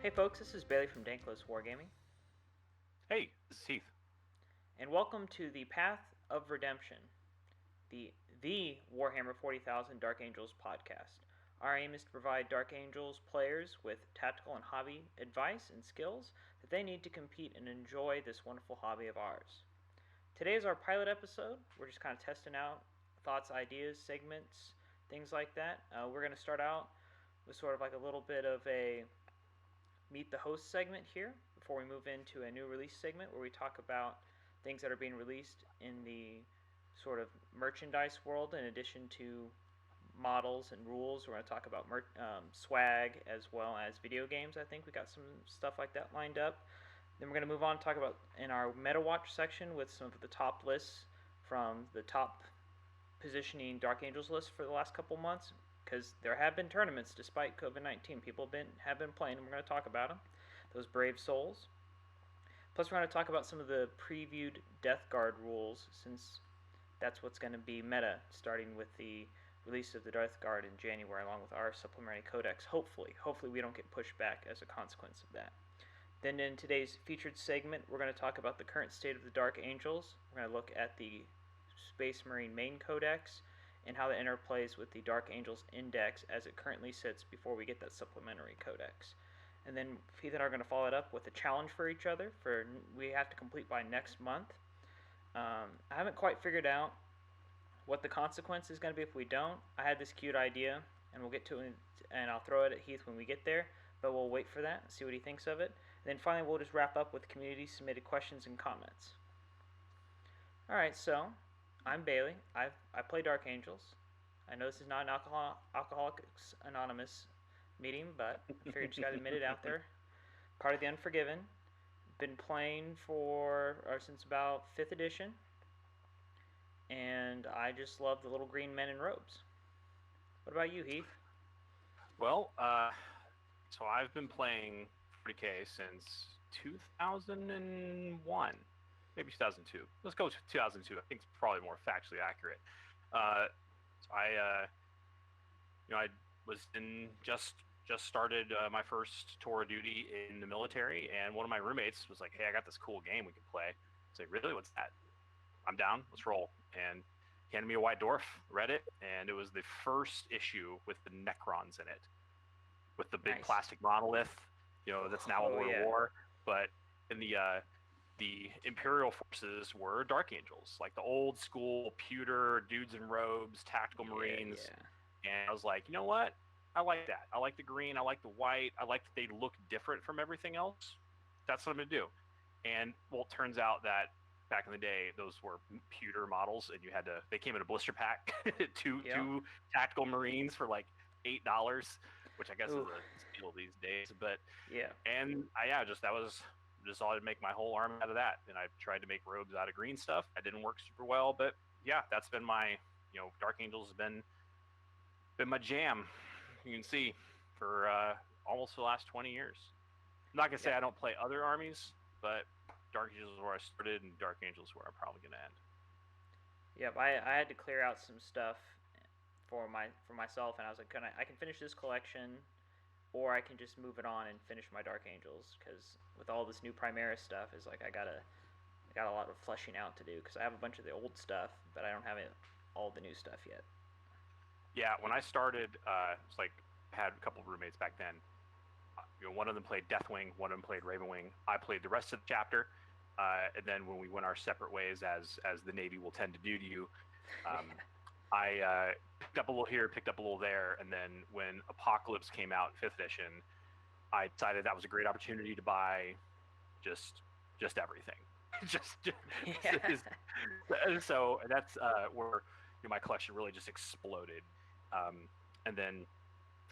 Hey folks, this is Bailey from Dank, Wargaming, Hey, this is Heath. and welcome to the Path of Redemption, the Warhammer 40,000 Dark Angels podcast. Our aim is to provide Dark Angels players with tactical and hobby advice and skills that they need to compete and enjoy this wonderful hobby of ours. Today is our pilot episode. We're just kind of testing out thoughts, ideas, segments, things like that. We're going to start out with sort of like a little bit of a meet the host segment here before we move into a new release segment where we talk about things that are being released in the sort of merchandise world in addition to models and rules. We're going to talk about swag as well as video games. I think we got some stuff like that lined up. Then we're going to move on and talk about in our meta watch section with some of the top lists from the top positioning Dark Angels lists for the last couple months, because there have been tournaments despite COVID-19. People have been playing, and we're going to talk about them. Those brave souls. Plus, we're going to talk about some of the previewed Death Guard rules, since that's what's going to be meta, starting with the release of the Death Guard in January, along with our supplementary codex. Hopefully we don't get pushed back as a consequence of that. Then in today's featured segment, we're going to talk about the current state of the Dark Angels. We're going to look at the Space Marine main codex and how that interplays with the Dark Angels Index as it currently sits before we get that supplementary codex. And then Heath and I are going to follow it up with a challenge for each other we have to complete by next month. I haven't quite figured out what the consequence is going to be if we don't. I had this cute idea, and we'll get to it, and I'll throw it at Heath when we get there, but we'll wait for that and see what he thinks of it. And then finally, we'll just wrap up with community submitted questions and comments. All right, so I'm Bailey. I play Dark Angels. I know this is not an Alcoholics Anonymous meeting, but I figured just got to admit it out there. Part of the Unforgiven. Been playing since about 5th edition, and I just love the little green men in robes. What about you, Heath? Well, so I've been playing 40K since 2001, maybe 2002. Let's go to 2002. I think it's probably more factually accurate. So I was just started my first tour of duty in the military, and one of my roommates was like, "Hey, I got this cool game we can play." I was like, "Really? What's that?" "I'm down. Let's roll." And he handed me a white dwarf, read it, and it was the first issue with the Necrons in it, with the big plastic monolith, that's now a World War. But in the Imperial forces were Dark Angels, like the old school pewter dudes in robes, tactical Marines. And I was like, you know what? I like that. I like the green. I like the white. I like that they look different from everything else. That's what I'm going to do. And, well, it turns out that back in the day, those were pewter models, and they came in a blister pack, two tactical Marines for like $8, which I guess is a steal these days. But that was just all I'd make my whole army out of that. And I tried to make robes out of green stuff. That didn't work super well, but yeah, that's been my, Dark Angels has been my jam. You can see for almost the last 20 years. I'm not gonna say I don't play other armies, but Dark Angels is where I started, and Dark Angels is where I'm probably gonna end. Yep, I had to clear out some stuff for myself, and I was like, I can finish this collection, or I can just move it on and finish my Dark Angels, because with all this new Primaris stuff, is like I got a lot of fleshing out to do, because I have a bunch of the old stuff, but I don't have all the new stuff yet. Yeah, when I started, it's like I had a couple of roommates back then. One of them played Deathwing, one of them played Ravenwing. I played the rest of the chapter, and then when we went our separate ways, as the Navy will tend to do to you, I picked up a little here, picked up a little there, and then when Apocalypse came out in 5th edition, I decided that was a great opportunity to buy just everything. So that's where my collection really just exploded. And then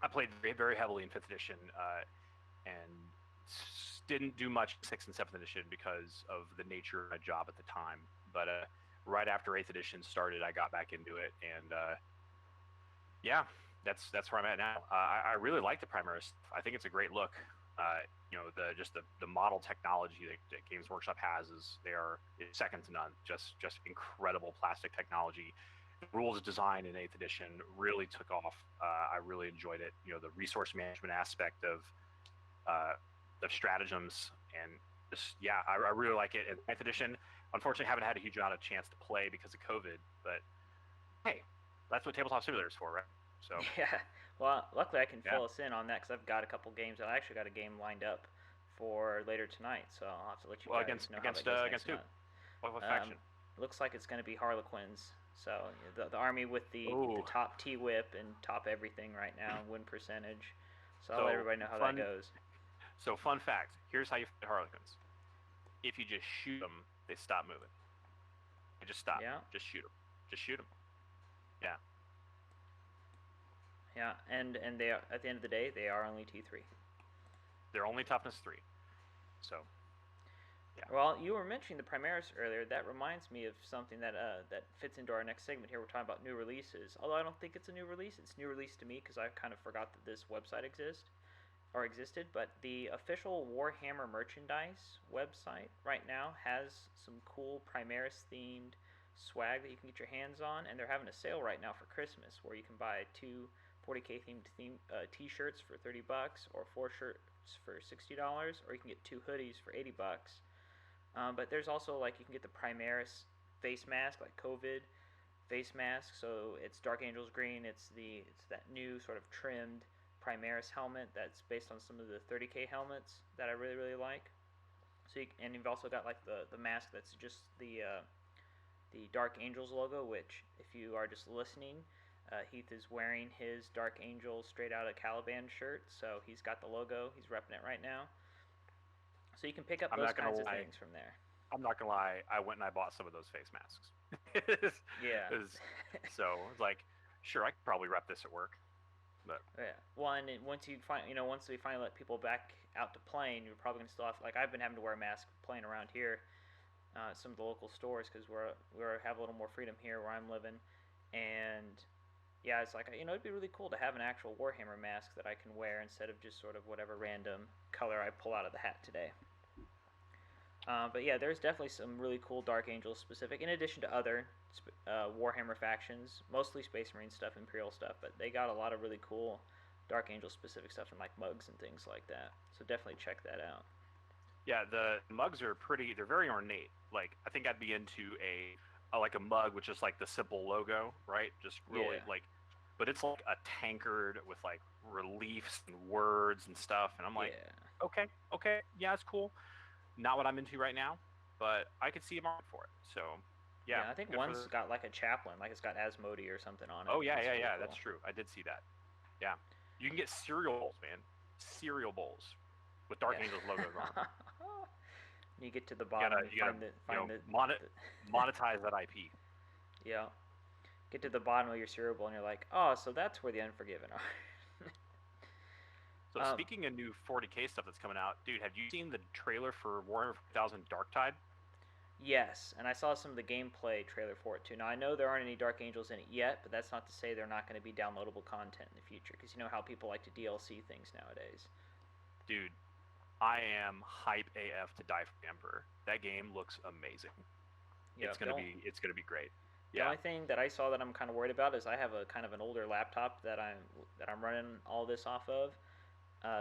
I played very, very heavily in 5th edition, and didn't do much in 6th and 7th edition because of the nature of my job at the time. But right after 8th edition started, I got back into it, and that's where I'm at now. I really like the Primaris. I think it's a great look. The model technology that Games Workshop has is second to none. Just incredible plastic technology. The rules design in 8th edition really took off. I really enjoyed it. The resource management aspect of the stratagems, and just I really like it. In 9th edition, unfortunately, haven't had a huge amount of chance to play because of COVID, but hey, that's what tabletop simulator is for, right? So Yeah. Well, luckily I can yeah. fill us in on that because I've got a couple games. I actually got a game lined up for later tonight, so I'll have to let you Well, guys know how that goes next against who? month. What faction? Looks like it's going to be Harlequins. So the army with the Oh, top T whip and top everything right now, win percentage. So I'll let so everybody know how that fun. goes. So fun fact. Here's how you fight Harlequins. If you just shoot them, they stop moving. They just stop. Yeah. Just shoot them. Just shoot them. Yeah. Yeah, and they are, at the end of the day, they are only T3. They're only toughness 3. So. Yeah. Well, you were mentioning the Primaris earlier. That reminds me of something that that fits into our next segment here. We're talking about new releases. Although I don't think it's a new release. It's new release to me because I kind of forgot that this website existed. But the official Warhammer merchandise website right now has some cool Primaris themed swag that you can get your hands on, and they're having a sale right now for Christmas where you can buy 2 40K themed T-shirts for $30, or 4 shirts for $60, or you can get 2 hoodies for $80. But there's also, like, you can get the Primaris face mask, like COVID face mask. So it's Dark Angels green. It's that new sort of trimmed Primaris helmet that's based on some of the 30K helmets that I really, really like. So and you've also got like the mask that's just the Dark Angels logo, which if you are just listening, Heath is wearing his Dark Angels straight out of Caliban shirt, so he's got the logo. He's repping it right now. So you can pick up those kinds of things from there. I'm not gonna lie. I went and I bought some of those face masks. Yeah. So it's like, sure, I could probably rep this at work. But yeah. Well, and once we finally let people back out to playing, you're probably gonna still have, like, I've been having to wear a mask playing around here, some of the local stores, because we have a little more freedom here where I'm living, and yeah, it's like, it'd be really cool to have an actual Warhammer mask that I can wear instead of just sort of whatever random color I pull out of the hat today. But yeah, there's definitely some really cool Dark Angels specific, in addition to other Warhammer factions, mostly Space Marine stuff, Imperial stuff, but they got a lot of really cool Dark Angel specific stuff and like mugs and things like that. So definitely check that out. Yeah, the mugs are pretty. They're very ornate. Like, I think I'd be into a mug with just like the simple logo, right? Just really like, but it's like a tankard with like reliefs and words and stuff, and I'm like, okay, yeah, it's cool. Not what I'm into right now, but I could see a market for it. So, yeah. I think one's got like a chaplain, like it's got Asmodee or something on it. Oh yeah, cool. That's true. I did see that. Yeah, you can get cereal bowls, man. Cereal bowls with Dark Angels logos on them. You get to the bottom, monetize that IP. Yeah. Get to the bottom of your cereal bowl and you're like, oh, so that's where the Unforgiven are. So speaking of new 40K stuff that's coming out, dude, have you seen the trailer for Warhammer 4000 Darktide? Yes, and I saw some of the gameplay trailer for it too. Now, I know there aren't any Dark Angels in it yet, but that's not to say they're not going to be downloadable content in the future, because you know how people like to DLC things nowadays. Dude, I am hype AF to die for the Emperor. That game looks amazing. Yeah, it's gonna be great. The only thing that I saw that I'm kind of worried about is I have a kind of an older laptop that I'm running all this off of.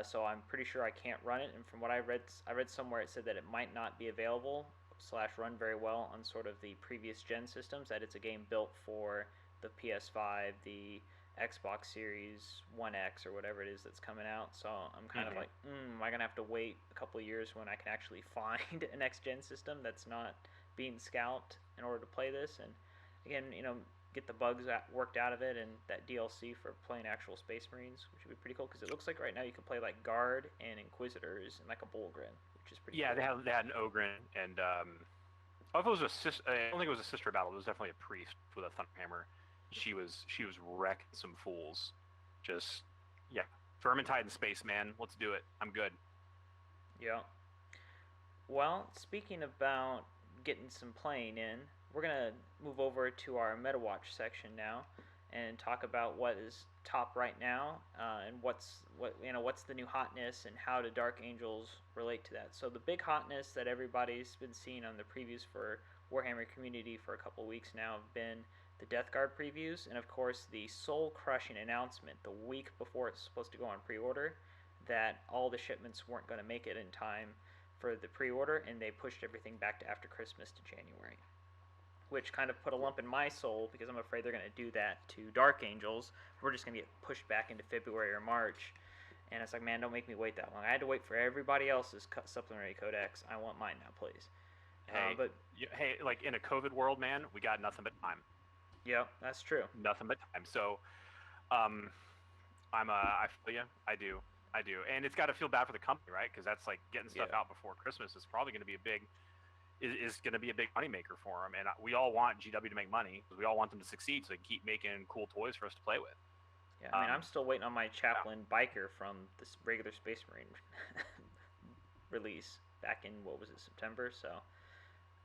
So I'm pretty sure I can't run it, and from what I read somewhere it said that it might not be available / run very well on sort of the previous gen systems, that it's a game built for the PS5, the Xbox Series 1X, or whatever it is that's coming out. So I'm kind of like, am I going to have to wait a couple of years when I can actually find a next gen system that's not being scalped in order to play this? And again, get the bugs worked out of it, and that DLC for playing actual Space Marines, which would be pretty cool, because it looks like right now you can play like Guard and Inquisitors and like a Bullgrin, which is pretty cool. Yeah, they had an Ogren, and I don't think it was a sister battle. It was definitely a priest with a Thunderhammer. She was wrecking some fools. Just, yeah. Vermintide and Space, man. Let's do it. I'm good. Yeah. Well, speaking about getting some playing in, we're going to move over to our MetaWatch section now and talk about what is top right now, and what's the new hotness and how do Dark Angels relate to that. So the big hotness that everybody's been seeing on the previews for Warhammer community for a couple weeks now have been the Death Guard previews, and of course the soul-crushing announcement the week before it's supposed to go on pre-order that all the shipments weren't going to make it in time for the pre-order, and they pushed everything back to after Christmas to January, which kind of put a lump in my soul because I'm afraid they're going to do that to Dark Angels. We're just going to get pushed back into February or March, and it's like, man, don't make me wait that long. I had to wait for everybody else's supplementary codex. I want mine now, please. Hey, like in a COVID world, man, we got nothing but time. Yeah, that's true. Nothing but time. So, I feel you. I do, and it's got to feel bad for the company, right? Because that's like getting stuff out before Christmas is probably going to be a big moneymaker for them, and we all want GW to make money because we all want them to succeed, so they can keep making cool toys for us to play with. Yeah, I mean, I'm still waiting on my Chaplain biker from this regular Space Marine release back in, what was it, September? So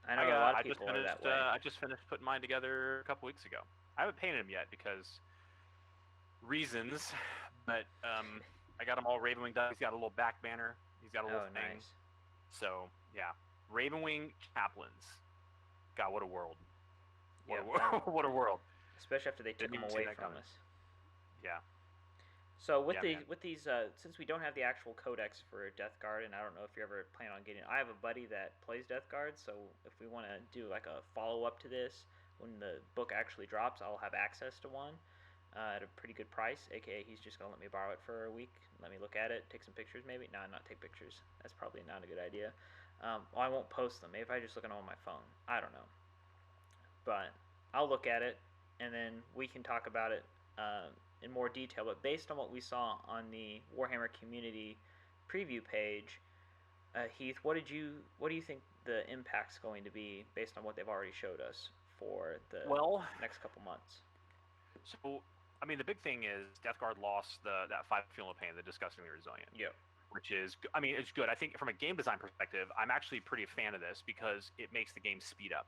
I know a lot of people are that way. I just finished putting mine together a couple weeks ago. I haven't painted him yet because reasons, but I got him all Ravenwing done. He's got a little back banner. He's got a little thing. Nice. So yeah, Ravenwing Chaplains. God, what a world! What a world! Especially after they took him away from us. Yeah. So with these, since we don't have the actual codex for Death Guard, and I don't know if you ever plan on getting, I have a buddy that plays Death Guard, so if we want to do like a follow up to this when the book actually drops, I'll have access to one at a pretty good price. AKA, he's just gonna let me borrow it for a week, let me look at it, take some pictures, maybe. No, not take pictures. That's probably not a good idea. Well, I won't post them. Maybe if I just look at them on my phone. I don't know. But I'll look at it, and then we can talk about it in more detail. But based on what we saw on the Warhammer community preview page, Heath, what do you think the impact's going to be based on what they've already showed us for the next couple months? So, I mean, the big thing is Death Guard lost that 5 Feeling of Pain, the Disgustingly Resilient. Yep. Which is, I mean, it's good. I think from a game design perspective, I'm actually pretty a fan of this because it makes the game speed up.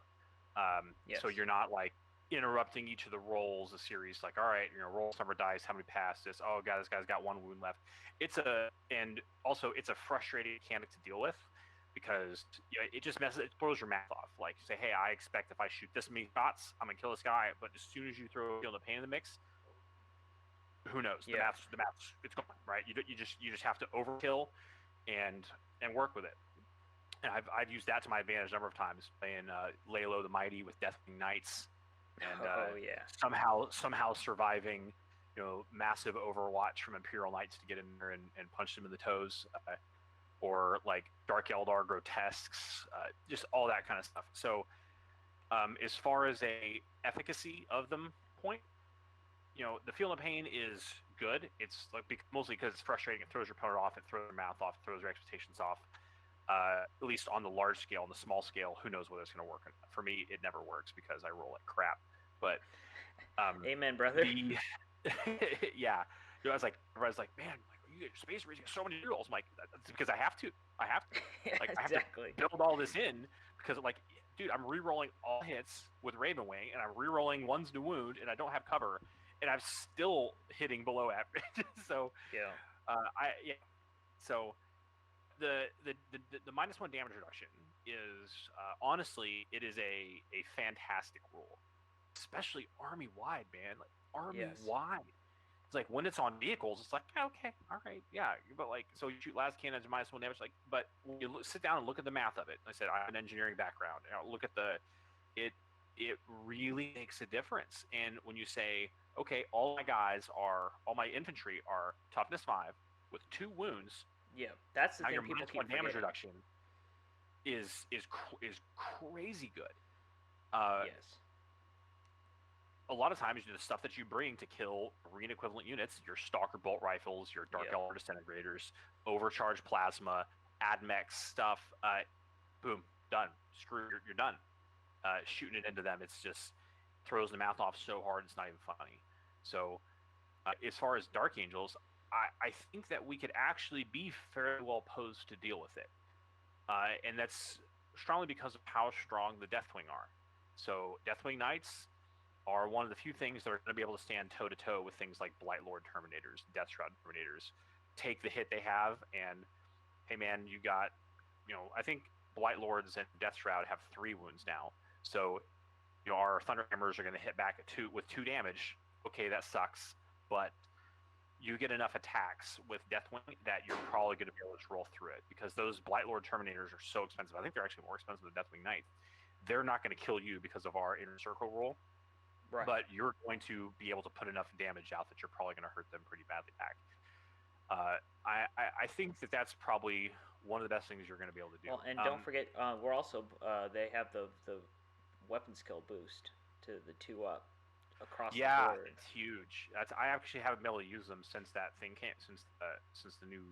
Yes. So you're not like interrupting each of the rolls, a series like, all right, roll some dice, how many pass this? Oh god, this guy's got 1 wound left. And also it's a frustrating mechanic to deal with because it just it throws your math off. Like, say, hey, I expect if I shoot this many shots, I'm gonna kill this guy, but as soon as you throw Feel the Pain in the mix, who knows? The math's it's gone, right? You just have to overkill and work with it. And I've used that to my advantage a number of times, playing Laylo the Mighty with Deathwing Knights, and somehow surviving, massive Overwatch from Imperial Knights to get in there and punch them in the toes, or like Dark Eldar Grotesques, just all that kind of stuff. So, as far as a efficacy of them point, the Feel of Pain is good. It's like mostly because it's frustrating. It throws your opponent off. It throws their mouth off. It throws their expectations off. At least on the large scale. On the small scale, who knows whether it's going to work or not. For me, it never works because I roll like crap. But amen, brother. Yeah, I was like, man, like, you get Space Marines, you get so many rolls. I'm like, that's because I have to. Like, I have to build all this in because, like, dude, I'm re-rolling all hits with Ravenwing, and I'm re-rolling ones to wound, and I don't have cover. And I'm still hitting below average. So So the -1 damage reduction is honestly, it is a fantastic rule, especially army wide, man. Like army wide. It's like when it's on vehicles, it's like okay, all right, yeah. But like, so you shoot las cannons -1 damage, like, but when you sit down and look at the math of it, I said I have an engineering background. Look at it really makes a difference. And when you say, okay, all my infantry are toughness 5 with 2 wounds. Yeah, that's the thing your people keep damage reduction is crazy good. Yes. A lot of times, the stuff that you bring to kill marine equivalent units, your Stalker bolt rifles, your Dark Eldar disintegrators, overcharged plasma, AdMech stuff, boom, done. Screw, you're done. Shooting it into them, it's just throws the mouth off so hard it's not even funny. So as far as Dark Angels, I think that we could actually be fairly well posed to deal with it, and that's strongly because of how strong the Deathwing are. So Deathwing Knights are one of the few things that are going to be able to stand toe to toe with things like Blightlord Terminators, Deathshroud Terminators, take the hit they have, and hey man, you got, I think Blightlords and Deathshroud have 3 wounds now. So, our Thunderhammers are going to hit back with 2 damage. Okay, that sucks, but you get enough attacks with Deathwing that you're probably going to be able to roll through it, because those Blightlord Terminators are so expensive. I think they're actually more expensive than Deathwing Knights. They're not going to kill you because of our inner circle rule, Right. but you're going to be able to put enough damage out that you're probably going to hurt them pretty badly back. I think that's probably one of the best things you're going to be able to do. Well, and don't forget, we're also they have the weapon skill boost to the 2-up across the board. It's huge. I actually haven't been able to use them since that thing came, since the new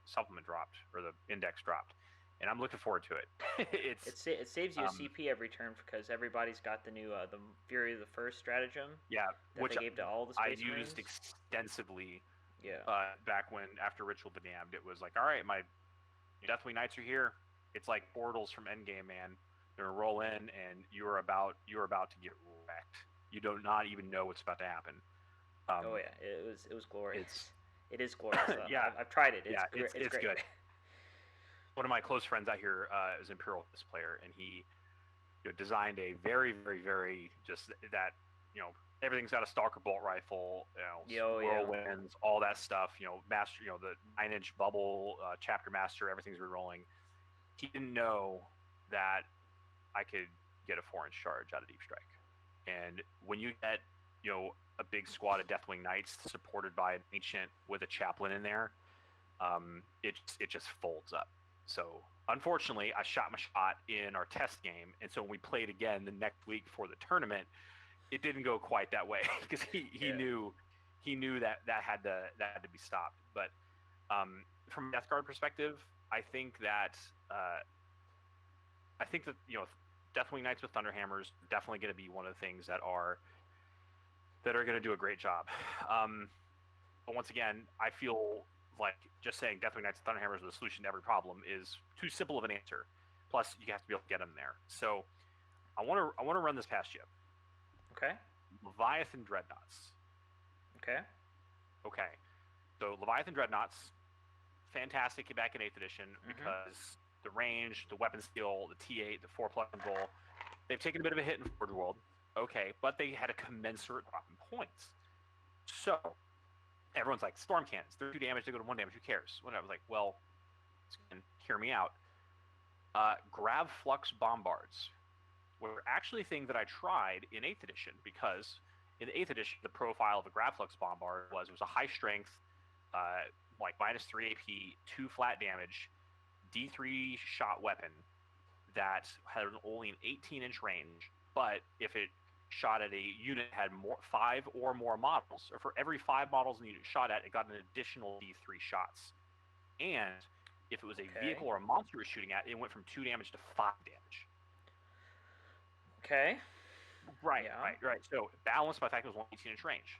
supplement dropped, or the index dropped, and I'm looking forward to it. It saves you a CP every turn because everybody's got the new the Fury of the First stratagem. Yeah, which they gave to all the Space I Marines. used extensively. Yeah. Back when, after Ritual Damned, it was like, all right, my Deathwing Knights are here. It's like portals from Endgame, man. They're gonna roll in, and you're about to get wrecked. You do not even know what's about to happen. Oh yeah, it was glorious. It is glorious. Yeah, I've tried it. It's great. Great. Good. One of my close friends out here is an Imperial player, and he designed a very, very, very just that everything's got a Stalker bolt rifle, whirlwinds, all that stuff. Master, the 9-inch bubble, chapter master, everything's re-rolling. He didn't know that I could get a 4-inch charge out of Deep Strike, and when you get a big squad of Deathwing Knights supported by an Ancient with a chaplain in there, it just folds up. So unfortunately, I shot my shot in our test game, and so when we played again the next week before the tournament, it didn't go quite that way because he knew that had to be stopped. But from a Death Guard perspective, I think that Deathwing Knights with Thunderhammers are definitely going to be one of the things that are going to do a great job. But once again, I feel like just saying Deathwing Knights with Thunderhammers are the solution to every problem is too simple of an answer. Plus, you have to be able to get them there. So I want to run this past you. Okay. Leviathan Dreadnoughts. Okay. So Leviathan Dreadnoughts, fantastic back in 8th edition because the range, the weapon skill, the T8, the 4+ roll, they've taken a bit of a hit in Forge World. Okay, but they had a commensurate drop in points. So everyone's like, storm cannons, they're 2 damage, they go to 1 damage, who cares? When I was like, well, hear me out. Grav Flux Bombards were actually a thing that I tried in 8th edition, because in 8th edition, the profile of a Gravflux Bombard was a high strength, like -3 AP, 2 flat damage, D3 shot weapon that had only an 18-inch range, but if it shot at a unit had 5 or more models, or for every 5 models the unit shot at, it got an additional D3 shots. And if it was a vehicle or a monster it was shooting at, it went from 2 damage to 5 damage. Okay. Right. So balanced by the fact it was 118-inch range.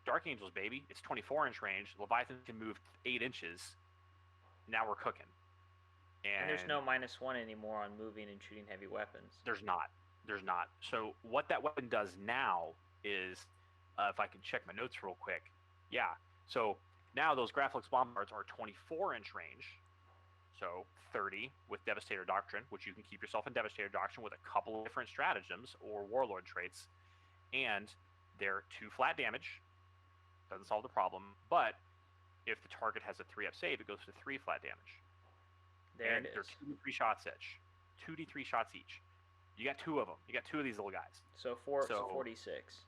Dark Angels, baby, it's 24-inch range. Leviathan can move 8 inches. Now we're cooking. And there's no -1 anymore on moving and shooting heavy weapons. There's not. So what that weapon does now is, if I can check my notes real quick. Yeah. So now those Graflux Bombards are 24-inch range. So 30 with Devastator Doctrine, which you can keep yourself in Devastator Doctrine with a couple of different stratagems or Warlord traits. And they're 2 flat damage. Doesn't solve the problem. But if the target has a 3-up save, it goes to 3 flat damage. There and it is. They're 2d3 shots each. 2d3 shots each. You got 2 of them. You got 2 of these little guys. So 46.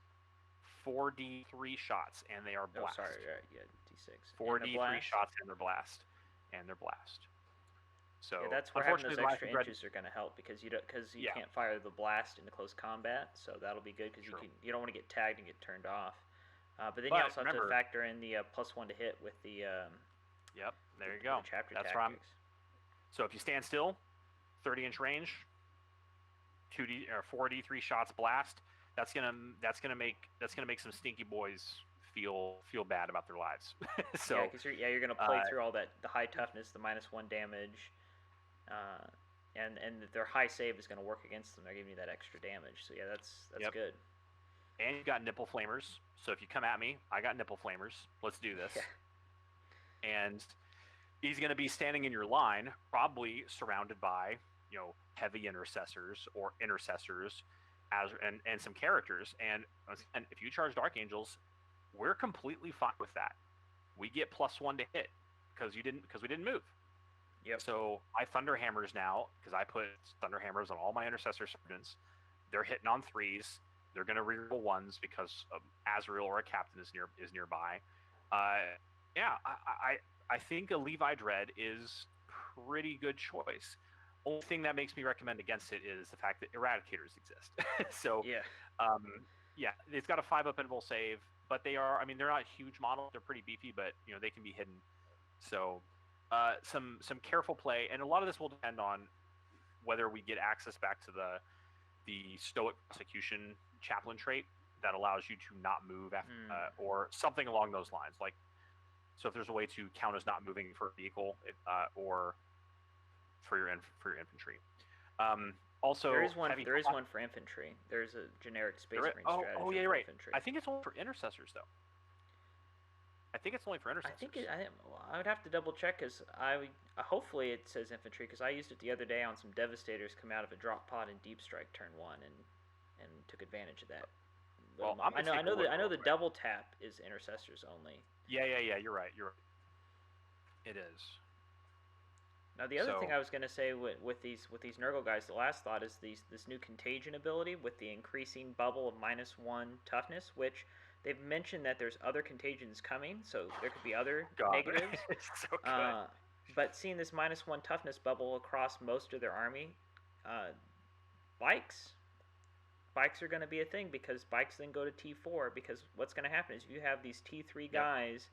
4d3 shots, and they are blast. Oh, sorry. Yeah, D6. 4d3 shots, and they're blast. So yeah, that's where having those extra inches are going to help, because you can't fire the blast into close combat, so that'll be good because you don't want to get tagged and get turned off. But then you also have to factor in the +1 to hit with the. Yep, there you go. The chapter that's tactics. So if you stand still, 30-inch range, 2d or 4d3 shots blast. That's gonna make some stinky boys feel bad about their lives. So yeah, because you're gonna play through all that, the high toughness, the -1 damage, and their high save is gonna work against them. They're giving you that extra damage. So yeah, that's good. And you got nipple flamers. So if you come at me, I got nipple flamers. Let's do this. Yeah. And he's going to be standing in your line, probably surrounded by, heavy intercessors or intercessors, and some characters. And if you charge Dark Angels, we're completely fine with that. we get +1 to hit because we didn't move. Yep. So my Thunder Hammers now, because I put Thunder Hammers on all my Intercessor Sergeants, they're hitting on 3s. They're going to reroll 1s because Azrael or a Captain is nearby. Yeah, I think a Levi Dread is pretty good choice. Only thing that makes me recommend against it is the fact that Eradicators exist. So Yeah. Yeah, it's got a 5-up interval save, but they're not huge models. They're pretty beefy, but they can be hidden. So some careful play, and a lot of this will depend on whether we get access back to the Stoic Prosecution Chaplain trait that allows you to not move after, or something along those lines. Like, so if there's a way to count as not moving for a vehicle, or for your infantry. Also, there is one for infantry. There's a generic Space Marine strategy. Oh yeah, for right. Infantry. I think it's only for intercessors though. I think it's only for intercessors. I would have to double check because hopefully it says infantry because I used it the other day on some Devastators come out of a drop pod in Deep Strike turn 1 and took advantage of that. Well, I know the double tap is intercessors only. Yeah. You're right. It is. Now the other thing I was going to say with these Nurgle guys, the last thought is this new contagion ability with the increasing bubble of -1 toughness, which they've mentioned that there's other contagions coming, so there could be other negatives. It's so good. But seeing this -1 toughness bubble across most of their army, bikes are going to be a thing because bikes then go to T4 because what's going to happen is if you have these T3 guys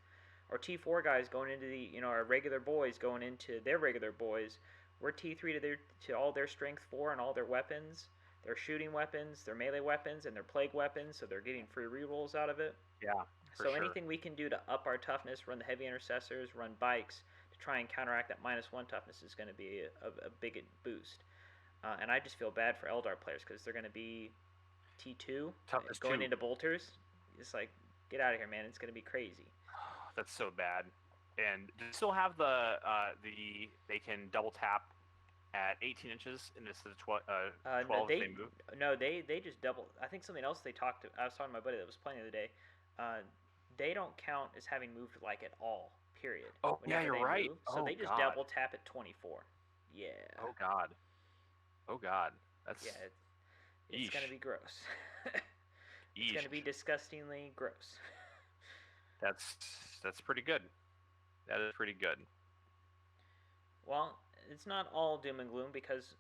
or T4 guys going into our regular boys going into their regular boys, we're T3 to all their strength 4 and all their weapons, their shooting weapons, their melee weapons, and their plague weapons, so they're getting free rerolls out of it. Yeah. So anything we can do to up our toughness, run the heavy intercessors, run bikes to try and counteract that -1 toughness is going to be a big boost. And I just feel bad for Eldar players because they're going to be T2 toughness going 2. into bolters. It's like, get out of here, man! It's going to be crazy. That's so bad. And do they still have they can double tap at 18 inches instead of 12 if they move? No, they just double. I think something else I was talking to my buddy that was playing the other day. They don't count as having moved like at all. Period. Oh yeah, you're right. So they just double tap at 24. Yeah. Oh God. That's It's gonna be gross. It's gonna be disgustingly gross. That's pretty good. That is pretty good. Well, it's not all doom and gloom because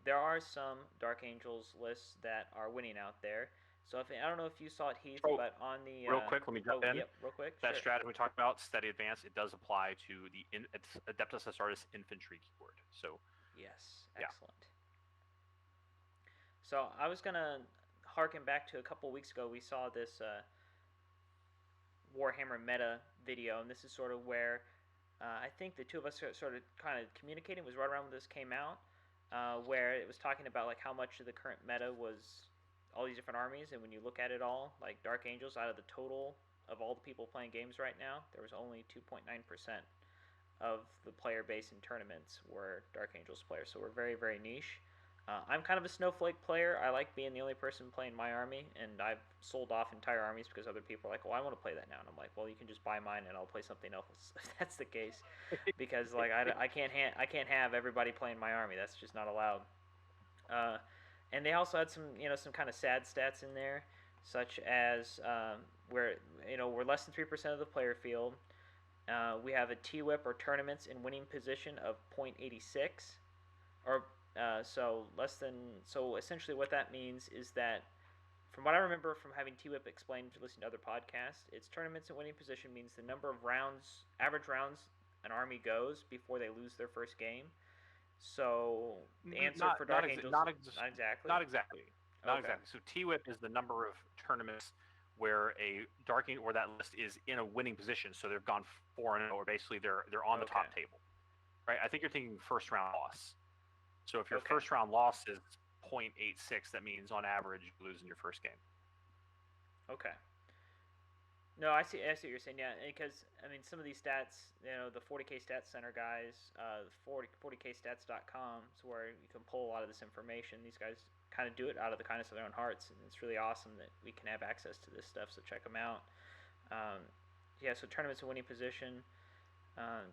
there are some Dark Angels lists that are winning out there. So I don't know if you saw it, Heath, but on the real quick, let me jump in. Yep, real quick. That strategy we talked about, steady advance, it does apply to the Adeptus Astartes infantry keyword. So yes, excellent. Yeah. So I was gonna harken back to a couple weeks ago. We saw this Warhammer meta video, and this is sort of where I think the two of us sort of kind of communicating was right around when this came out, where it was talking about like how much of the current meta was all these different armies, and when you look at it all, like Dark Angels, out of the total of all the people playing games right now, there was only 2.9% of the player base in tournaments were Dark Angels players, so we're very, very niche. I'm kind of a snowflake player. I like being the only person playing my army, and I've sold off entire armies because other people are like, well, I want to play that now. And I'm like, well, you can just buy mine and I'll play something else if that's the case. Because like I can't have everybody playing my army. That's just not allowed. And they also had some kind of sad stats in there, such as we're less than 3% of the player field. We have a T-Whip or tournaments in winning position of 0.86, or so essentially what that means is that, from what I remember from having T-Whip explained to listen to other podcasts, it's tournaments in winning position means the number of average rounds an army goes before they lose their first game. So the answer for Dark Angels, not exactly. Not exactly. So T-Whip is the number of tournaments where a Dark Angel or that list is in a winning position. So they've gone 4-0, or basically they're on the top table, right? I think you're thinking first round loss. So if your first round loss is 0.86, that means on average you lose in your first game. Okay. No, I see what you're saying. Yeah, because some of these stats, the 40K Stats Center guys, 40kstats.com is where you can pull a lot of this information. These guys kind of do it out of the kindness of their own hearts, and it's really awesome that we can have access to this stuff. So check them out. yeah, so tournaments of winning position, um,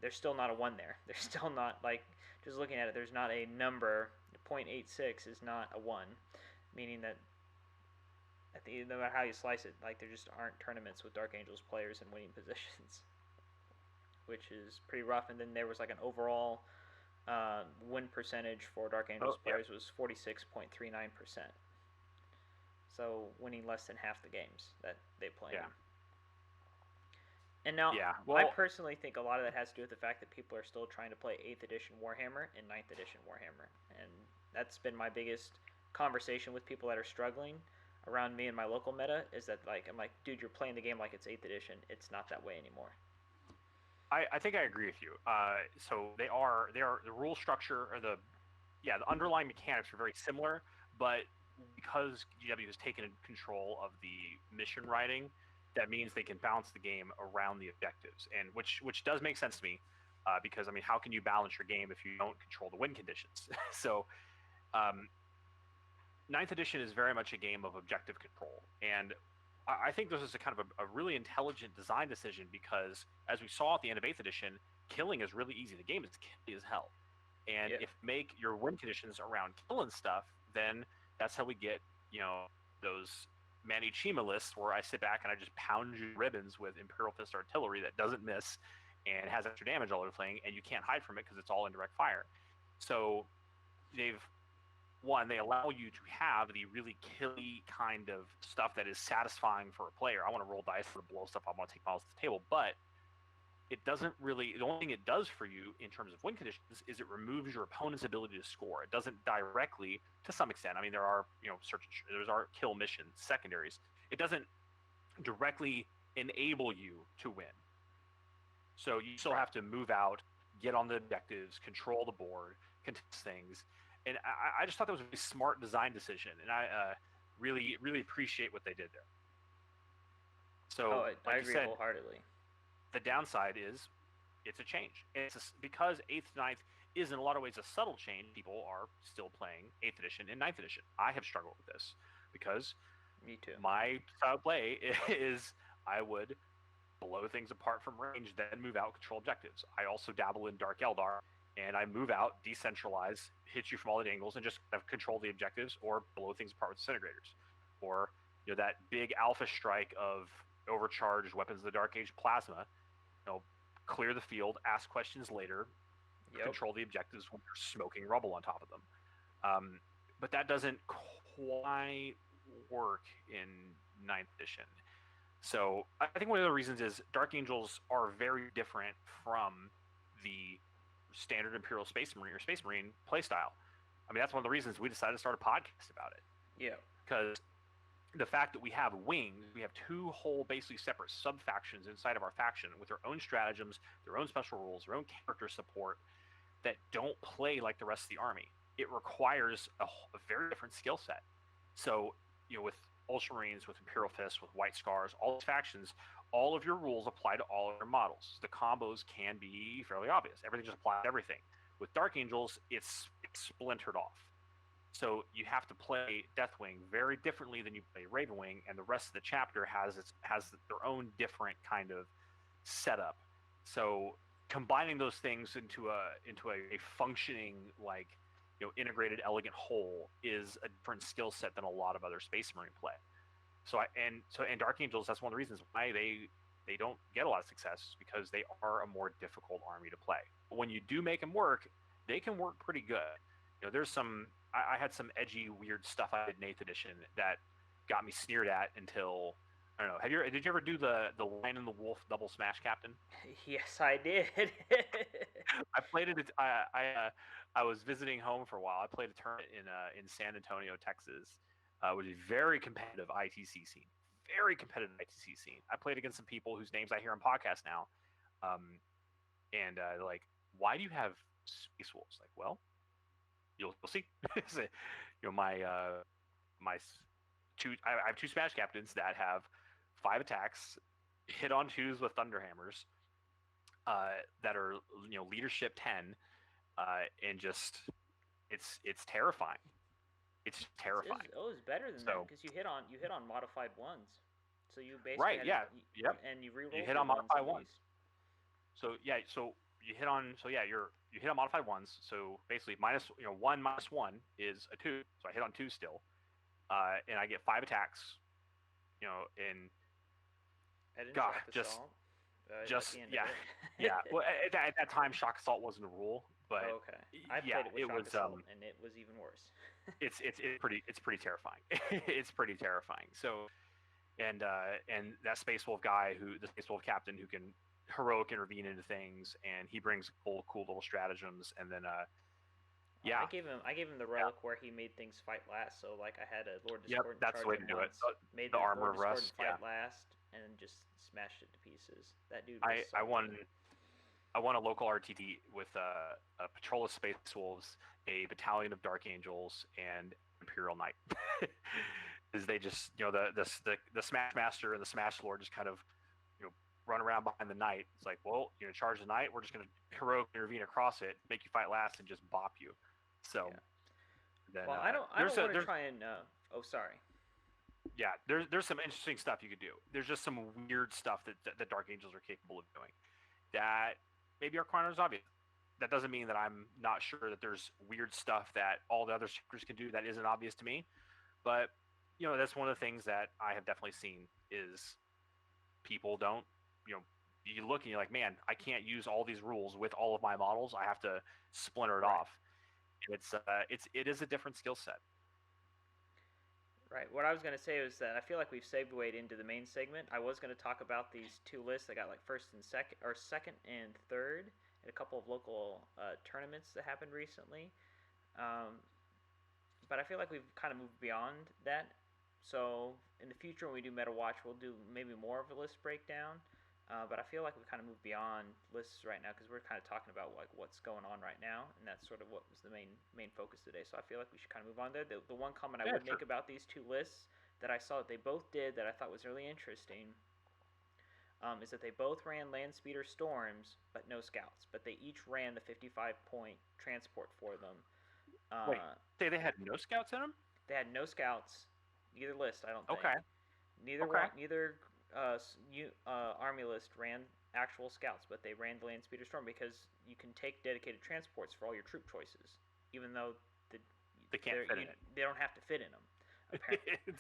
there's still not a 1 there. There's still not, like, just looking at it, there's not a number. 0.86 is not a 1, meaning that no matter how you slice it, like, there just aren't tournaments with Dark Angels players in winning positions, which is pretty rough. And then there was like an overall win percentage for Dark Angels players was 46.39%. So winning less than half the games that they play in. And now, I personally think a lot of that has to do with the fact that people are still trying to play 8th edition Warhammer and 9th edition Warhammer. And that's been my biggest conversation with people that are struggling around me and my local meta, is that, like, I'm like, dude, you're playing the game like it's 8th edition. It's not that way anymore. I think I agree with you. So they are the rule structure, or the underlying mechanics are very similar, but because GW has taken control of the mission writing, that means they can balance the game around the objectives, and which does make sense to me, because I mean, how can you balance your game if you don't control the win conditions? So, 9th edition is very much a game of objective control, and I think this is a kind of a really intelligent design decision, because as we saw at the end of 8th edition, killing is really easy. The game is killy as hell, and if you make your win conditions around killing stuff, then that's how we get, those Manichima lists where I sit back and I just pound you ribbons with Imperial Fist artillery that doesn't miss and has extra damage all over the thing, and you can't hide from it because it's all indirect fire. So they allow you to have the really killy kind of stuff that is satisfying for a player. I want to roll dice to blow stuff up, I want to take models to the table, but it doesn't really, the only thing it does for you in terms of win conditions is it removes your opponent's ability to score. It doesn't directly, to some extent, I mean, there are, there's our kill missions, secondaries. It doesn't directly enable you to win. So you still have to move out, get on the objectives, control the board, contest things. And I just thought that was a really smart design decision, and I really, really appreciate what they did there. So, I agree wholeheartedly. The downside is it's a change. Because 8th, 9th is in a lot of ways a subtle change. People are still playing 8th edition and 9th edition. I have struggled with this because me too. My style of play is I would blow things apart from range, then move out, control objectives. I also dabble in Dark Eldar, and I move out, decentralize, hit you from all the angles, and just control the objectives or blow things apart with disintegrators. Or that big alpha strike of overcharged Weapons of the Dark Age plasma. Clear the field, ask questions later, control the objectives when you're smoking rubble on top of them. But that doesn't quite work in 9th edition. So I think one of the reasons is Dark Angels are very different from the standard Imperial Space Marine or Space Marine playstyle. I mean, that's one of the reasons we decided to start a podcast about it. Yeah. Because the fact that we have wings, we have 2 whole basically separate sub-factions inside of our faction with their own stratagems, their own special rules, their own character support that don't play like the rest of the army. It requires a very different skill set. So, with Ultramarines, with Imperial Fists, with White Scars, all these factions, all of your rules apply to all of your models. The combos can be fairly obvious. Everything just applies to everything. With Dark Angels, it's splintered off. So you have to play Deathwing very differently than you play Ravenwing, and the rest of the chapter has their own different kind of setup. So combining those things into a functioning, like, integrated, elegant whole is a different skill set than a lot of other Space Marine play. So Dark Angels, that's one of the reasons why they don't get a lot of success, because they are a more difficult army to play. But when you do make them work, they can work pretty good. There's some. I had some edgy, weird stuff I did in 8th edition that got me sneered at until, I don't know. Did you ever do the Lion and the Wolf double smash captain? Yes, I did. I played it. I was visiting home for a while. I played a tournament in San Antonio, Texas, which is a very competitive ITC scene. Very competitive ITC scene. I played against some people whose names I hear on podcasts now, and they're like, "Why do you have Space Wolves?" Like, well, you'll see. I have 2 Smash Captains that have 5 attacks, hit on 2s with Thunderhammers, that are leadership 10, and just it's terrifying. It's terrifying. It's better than that, because you hit on modified 1s. So you basically Right. had Yeah. Yep. and you You re-rolled hit your on ones modify at ones. least. So yeah. So you hit on. So yeah. You hit on modified ones. So basically, one minus one is a 2. So I hit on 2 still, and I get 5 attacks. In I didn't God, shock just assault at just the end of yeah, it. yeah. Well, at that time, shock assault wasn't a rule, but Oh, okay. I yeah, played it with it shock was. assault, and it was even worse. It's pretty terrifying. It's pretty terrifying. So and that Space Wolf guy the Space Wolf captain who can heroic intervene into things, and he brings cool little stratagems, and then yeah, I gave him the yeah, relic where he made things fight last. So like I had a Lord yep, Discordant that's the charge way in to do it. once, made The the armor Lord of Discordant rust, yeah. fight last, and just smashed it to pieces. That dude was I salty. won a local RTT with a patrol of Space Wolves, a battalion of Dark Angels, and Imperial Knight. Is they just the Smash Master and the Smash Lord just kind of run around behind the Knight. It's like, well, you're gonna charge the Knight, we're just gonna heroic intervene across it, make you fight last, and just bop you. So Yeah. then Well, I don't want to try and. Oh, sorry. yeah, there's some interesting stuff you could do. There's just some weird stuff that Dark Angels are capable of doing that maybe our Chrono is obvious. That doesn't mean that I'm not sure that there's weird stuff that all the other sectors can do that isn't obvious to me. But that's one of the things that I have definitely seen is people don't, you look and you're like, man, I can't use all these rules with all of my models. I have to splinter it Right. off. And it is a different skill set. Right. What I was going to say was that I feel like we've segued into the main segment. I was going to talk about these two lists. I got like first and second, or second and third, at a couple of local tournaments that happened recently. Um, but I feel like we've kind of moved beyond that. So in the future, when we do Meta Watch, we'll do maybe more of a list breakdown. But I feel like we've kind of moved beyond lists right now because we're kind of talking about like what's going on right now, and that's sort of what was the main focus today. So I feel like we should kind of move on there. The one comment I would make about these two lists that I saw that they both did that I thought was really interesting is that they both ran land speeder storms but no scouts, but they each ran the 55-point transport for them. Wait, say they had no scouts in them? They had no scouts, neither list I don't think. Okay. Neither army list ran actual scouts, but they ran the land speeder storm because you can take dedicated transports for all your troop choices, even though they can't fit in it. They don't have to fit in them. Apparently.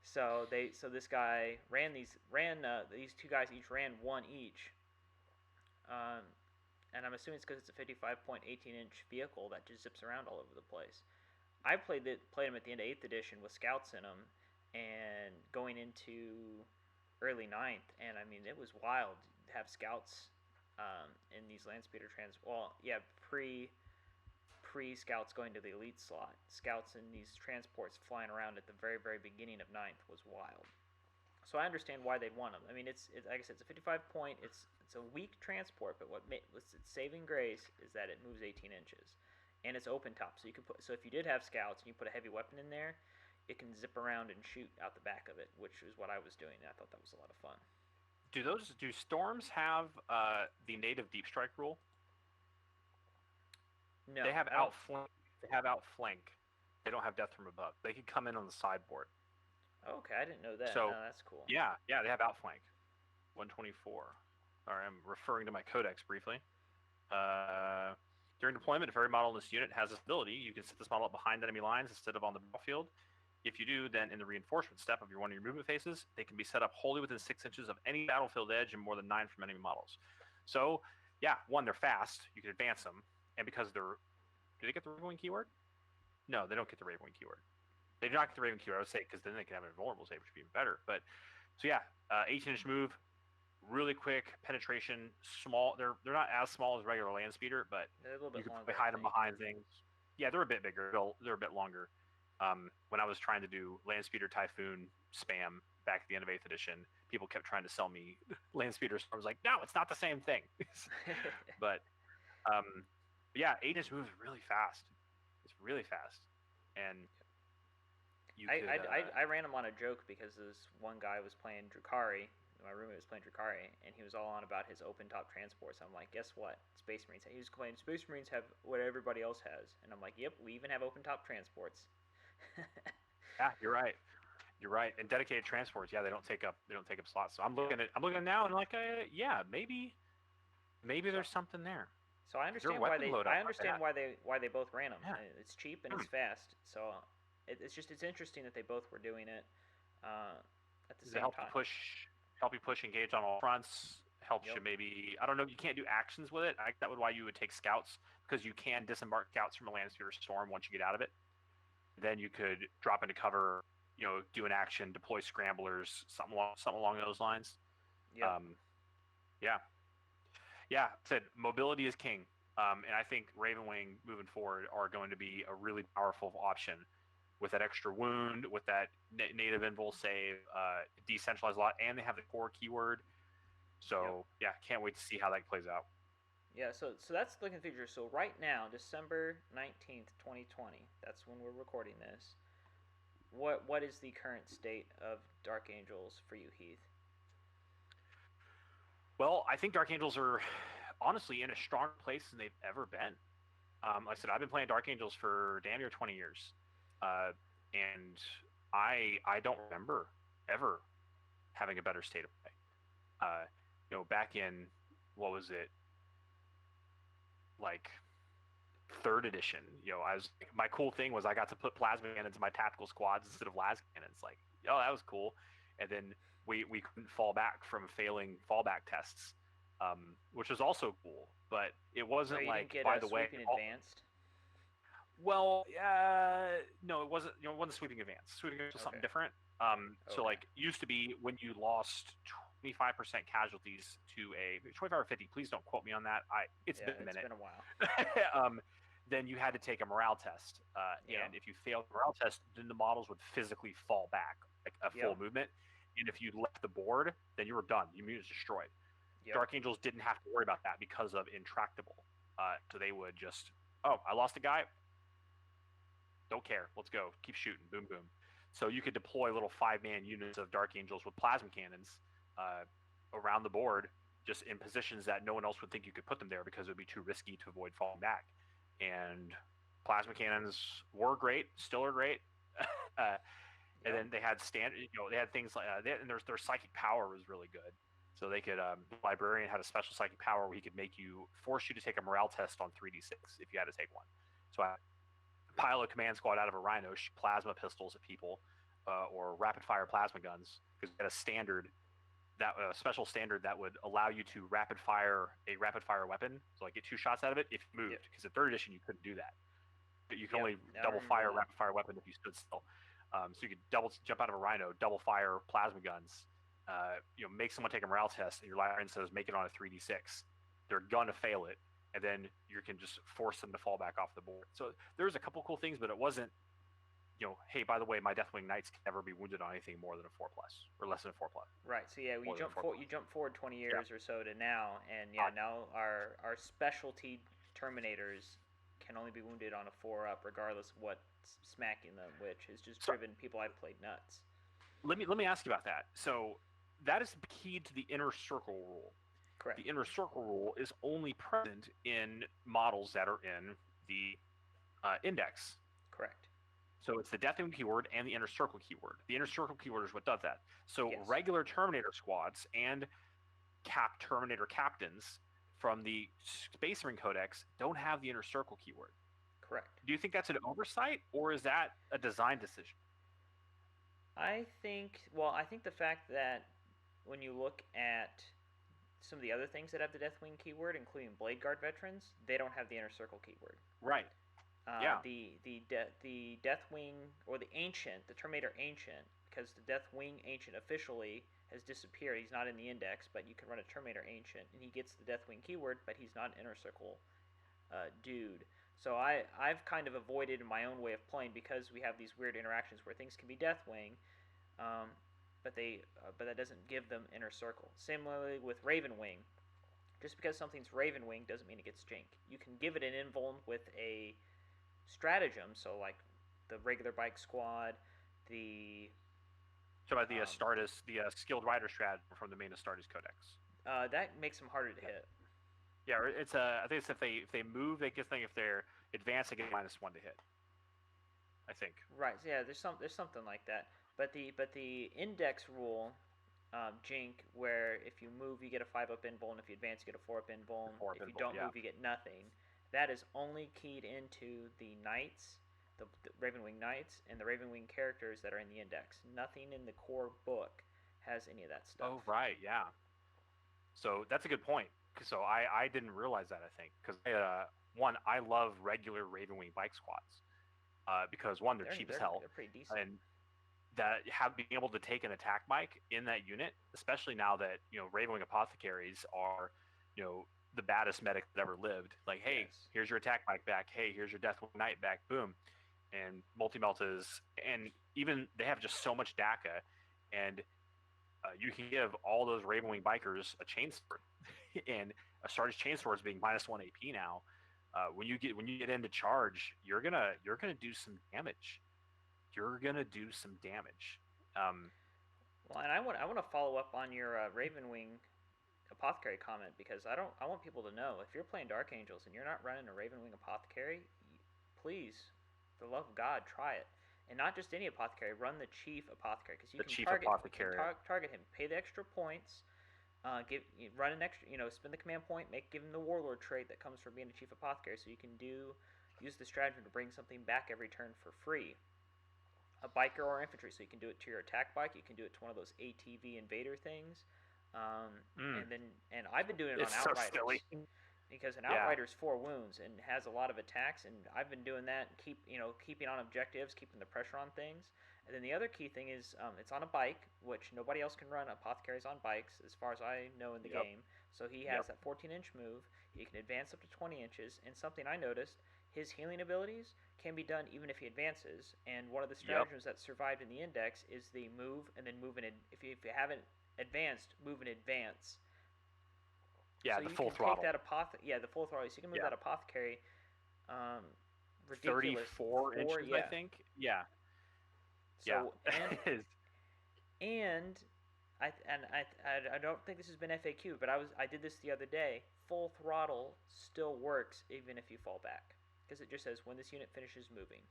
So this guy these two guys each ran one each, and I'm assuming it's because it's a 55-point 18-inch vehicle that just zips around all over the place. I played them at the end of 8th edition with scouts in them, and going into early 9th, and I mean it was wild to have scouts in these land speeder pre scouts going to the elite slot. Scouts in these transports flying around at the very beginning of 9th was wild. So I understand why they'd want them. I mean, it's like I said, it's a 55-point. It's a weak transport, but what's its saving grace is that it moves 18 inches, and it's open top. So if you did have scouts and you put a heavy weapon in there, it can zip around and shoot out the back of it, which is what I was doing. And I thought that was a lot of fun. Do storms have the native deep strike rule? No, they have outflank. They have outflank. They don't have death from above. They can come in on the sideboard. Okay, I didn't know that. So that's cool. Yeah, they have outflank. 124. Sorry, I'm referring to my codex briefly. During deployment, if every model in this unit has this ability, you can set this model up behind enemy lines instead of on the battlefield. If you do, then in the reinforcement step of one of your movement phases, they can be set up wholly within 6 inches of any battlefield edge and more than 9 from enemy models. So, yeah, one, they're fast. You can advance them. And because do they get the Ravenwing keyword? No, they don't get the Ravenwing keyword. They do not get the Raven keyword, I would say, because then they can have an invulnerable save, which would be even better. But, so yeah, 18-inch move, really quick penetration, small. They're not as small as regular land speeder, but they're a little bit you can longer, hide them behind things. Yeah, they're a bit bigger. They're a bit longer. When I was trying to do land speeder Typhoon spam back at the end of 8th edition, people kept trying to sell me land speeder. I was like, no, it's not the same thing. But yeah, 8-inch move is really fast. It's really fast, and I ran him on a joke because this one guy was playing Drukhari. My roommate was playing Drukhari, and he was all on about his open top transports. I'm like, guess what? Space Marines. He was complaining Space Marines have what everybody else has, and I'm like, yep, we even have open top transports. Yeah, you're right. You're right. And dedicated transports, yeah, they don't take up slots. So I'm looking at now and like, yeah, maybe So, there's something there. so I Their understand why weapon they loadout, I not understand bad. why they both ran them. Yeah. It's cheap and it's fast. So it's interesting that they both were doing it at the Does it same time. help you push engage on all fronts? Helps Yep. you maybe, I don't know, you can't do actions with it. That would why you would take scouts, because you can disembark scouts from a land speeder storm once you get out of it. Then you could drop into cover, do an action, deploy scramblers, something along those lines. Yep. Yeah. Yeah, said mobility is king. And I think Ravenwing moving forward are going to be a really powerful option with that extra wound, with that native invul save, decentralized lot, and they have the core keyword. So yeah, can't wait to see how that plays out. Yeah, so that's looking feature. So right now, December 19th, 2020, that's when we're recording this. What is the current state of Dark Angels for you, Heath? Well, I think Dark Angels are honestly in a stronger place than they've ever been. Like I said, I've been playing Dark Angels for damn near 20 years, and I don't remember ever having a better state of play. Back in, what was it, like third edition, my cool thing was I got to put plasma cannons in my tactical squads instead of las cannons. Like, that was cool. And then we couldn't fall back from failing fallback tests, which was also cool. But it wasn't didn't get by the way, advanced. Well, no, it wasn't. It wasn't sweeping advance. Sweeping advance was something different. So like, used to be when you lost 25% casualties to a 25 or 50. Please don't quote me on that. It's been a minute. It's been a while. Then you had to take a morale test, and if you failed the morale test, then the models would physically fall back, like a full movement. And if you left the board, then you were done. Your unit was destroyed. Dark Angels didn't have to worry about that because of Intractable. So they would just, I lost a guy. Don't care. Let's go. Keep shooting. Boom, boom. So you could deploy little 5-man units of Dark Angels with plasma cannons around the board, just in positions that no one else would think you could put them there because it would be too risky to avoid falling back. And plasma cannons were great, still are great. And then they had they had things like and their psychic power was really good. So they could, Librarian had a special psychic power where he could force you to take a morale test on 3d6 if you had to take one. So I pile a command squad out of a Rhino, shoot plasma pistols at people, or rapid fire plasma guns, because we had a special standard that would allow you to rapid fire a rapid fire weapon, so like get 2 shots out of it if you moved. Because in 3rd edition you couldn't do that. But you can only double fire a rapid fire weapon if you stood still. So you could jump out of a Rhino, double fire plasma guns, make someone take a morale test, and your librarian says make it on a 3d6. They're gonna fail it, and then you can just force them to fall back off the board. So there's a couple cool things, but it wasn't, hey, by the way, my Deathwing Knights can never be wounded on anything more than a 4+ or less than a 4+. Right. So yeah, you jump forward 20 years or so to now, and now our specialty Terminators can only be wounded on a 4+ regardless of what's smacking them, which has just driven people I've played nuts. Let me ask you about that. So that is the key to the inner circle rule. Correct. The inner circle rule is only present in models that are in the index. Correct. So it's the Deathwing keyword and the inner circle keyword. The inner circle keyword is what does that. So regular Terminator squads and Terminator captains from the Space Marine Codex don't have the inner circle keyword. Correct. Do you think that's an oversight, or is that a design decision? I think the fact that when you look at some of the other things that have the Deathwing keyword, including Blade Guard veterans, they don't have the inner circle keyword. Right. The Deathwing, or the Ancient, the Terminator Ancient, because the Deathwing Ancient officially has disappeared. He's not in the index, but you can run a Terminator Ancient, and he gets the Deathwing keyword, but he's not an inner circle dude. So I've kind of avoided in my own way of playing, because we have these weird interactions where things can be Deathwing, but that doesn't give them inner circle. Similarly with Ravenwing, just because something's Ravenwing doesn't mean it gets Jink. You can give it an invuln with a stratagem, so like the regular bike squad, about the Astartes, the skilled rider strat from the main Astartes Codex. That makes them harder to hit. Yeah, it's I think it's if they move, they get thing. If they're advanced, they get -1 to hit. I think. Right. So yeah, there's something like that. But the index rule, Jink, where if you move you get a 5-up invuln, and if you advance you get a 4-up invuln, Four if you pinball, don't yeah. move you get nothing. That is only keyed into the knights, the Ravenwing Knights, and the Ravenwing characters that are in the index. Nothing in the core book has any of that stuff. Oh, right, yeah. So that's a good point. So I didn't realize that, I think, because one, I love regular Ravenwing bike squads because one, they're cheap as hell, They're pretty decent. and that being able to take an attack bike in that unit, especially now that Ravenwing apothecaries are the baddest medic that ever lived. Like, hey, Yes. here's your attack bike back. Hey, here's your Deathwing Knight back. Boom, and multi-melt is, and even they have just so much DACA, and you can give all those Ravenwing bikers a chainsword, and Astartes chainsword is being -1 AP now. When you get into charge, you're gonna do some damage. You're gonna do some damage. Well, and I want to follow up on your Ravenwing apothecary comment, because I want people to know, if you're playing Dark Angels and you're not running a Ravenwing apothecary, please, for the love of God, try it. And not just any apothecary, run the chief apothecary, because you can target him, pay the extra points, run an extra, spend the command point, give him the warlord trait that comes from being a chief apothecary, so you can use the stratagem to bring something back every turn for free. A biker or infantry, so you can do it to your attack bike, you can do it to one of those ATV invader things, and I've been doing it on Outriders. So silly. Because an Outrider's 4 wounds and has a lot of attacks, and I've been doing that, keeping on objectives, keeping the pressure on things. And then the other key thing is it's on a bike, which nobody else can run apothecaries on bikes, as far as I know in the game. So he has that 14-inch move. He can advance up to 20 inches, and something I noticed, his healing abilities can be done even if he advances. And one of the stratagems that survived in the index is the move and then move and if you haven't advanced, move and advance. Yeah, so the full throttle. Take that the full throttle. So you can move that apothecary. Ridiculous. 34 inches, I think. Yeah. So, and I don't think this has been FAQ, but I did this the other day. Full throttle still works even if you fall back, because it just says when this unit finishes moving.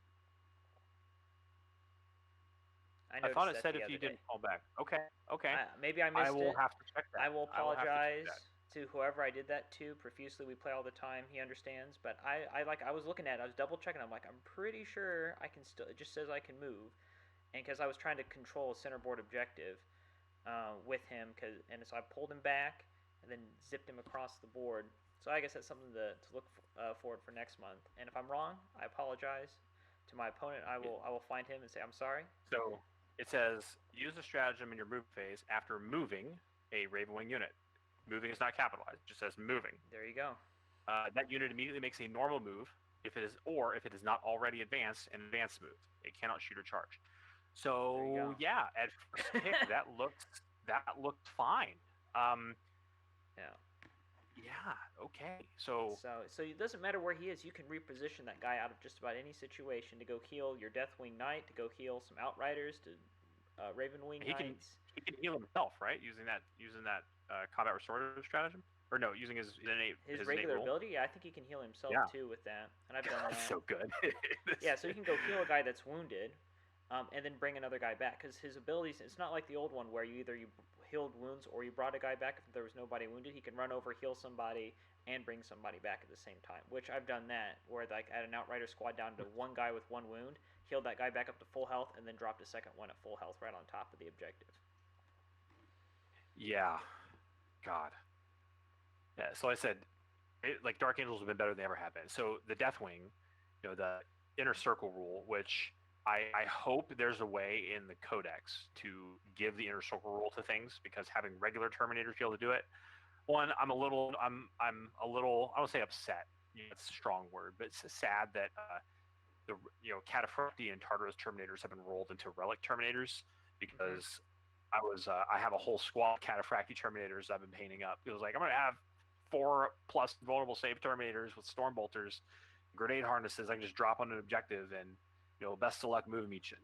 I thought it said if you didn't fall back. Okay. Maybe I missed it. I will have to check that. I will apologize to whoever I did that to profusely. We play all the time. He understands. But I was looking at it. I was double checking. I'm like, I'm pretty sure I can still. It just says I can move. And because I was trying to control a centerboard objective with him, and so I pulled him back and then zipped him across the board. So I guess that's something to look forward for next month. And if I'm wrong, I apologize to my opponent. I will find him and say I'm sorry. So it says use the stratagem in your move phase after moving a Ravenwing unit. Moving is not capitalized; it just says moving. There you go. That unit immediately makes a normal move if it is not already advanced, an advanced move. It cannot shoot or charge. So yeah, at first pick that looked fine. Yeah. Okay. So it doesn't matter where he is. You can reposition that guy out of just about any situation to go heal your Deathwing Knight, to go heal some Outriders, to Ravenwing Knights. He can heal himself, right? Using that combat restorative stratagem, or no, using his regular ability. Yeah, I think he can heal himself too with that, and I've done that. So good. So you can go heal a guy that's wounded, and then bring another guy back, because his abilities. It's not like the old one where you healed wounds or you brought a guy back if there was nobody wounded. He can run over, heal somebody, and bring somebody back at the same time, which I've done that, where like I had an Outrider squad down to one guy with one wound, healed that guy back up to full health, and then dropped a second one at full health right on top of the objective. Yeah. God. Yeah, so I said, like, Dark Angels have been better than they ever have been. So the Deathwing, the Inner Circle rule, which I hope there's a way in the Codex to give the Inner Circle rule to things, because having regular Terminators be able to do it, one, I'm a little, I don't say upset. It's a strong word, but it's sad that the Cataphracti and Tartarus Terminators have been rolled into Relic Terminators, because I have a whole squad of Cataphracti Terminators I've been painting up. It was like, I'm going to have 4+ vulnerable save Terminators with Storm Bolters, grenade harnesses. I can just drop on an objective and, best of luck moving each.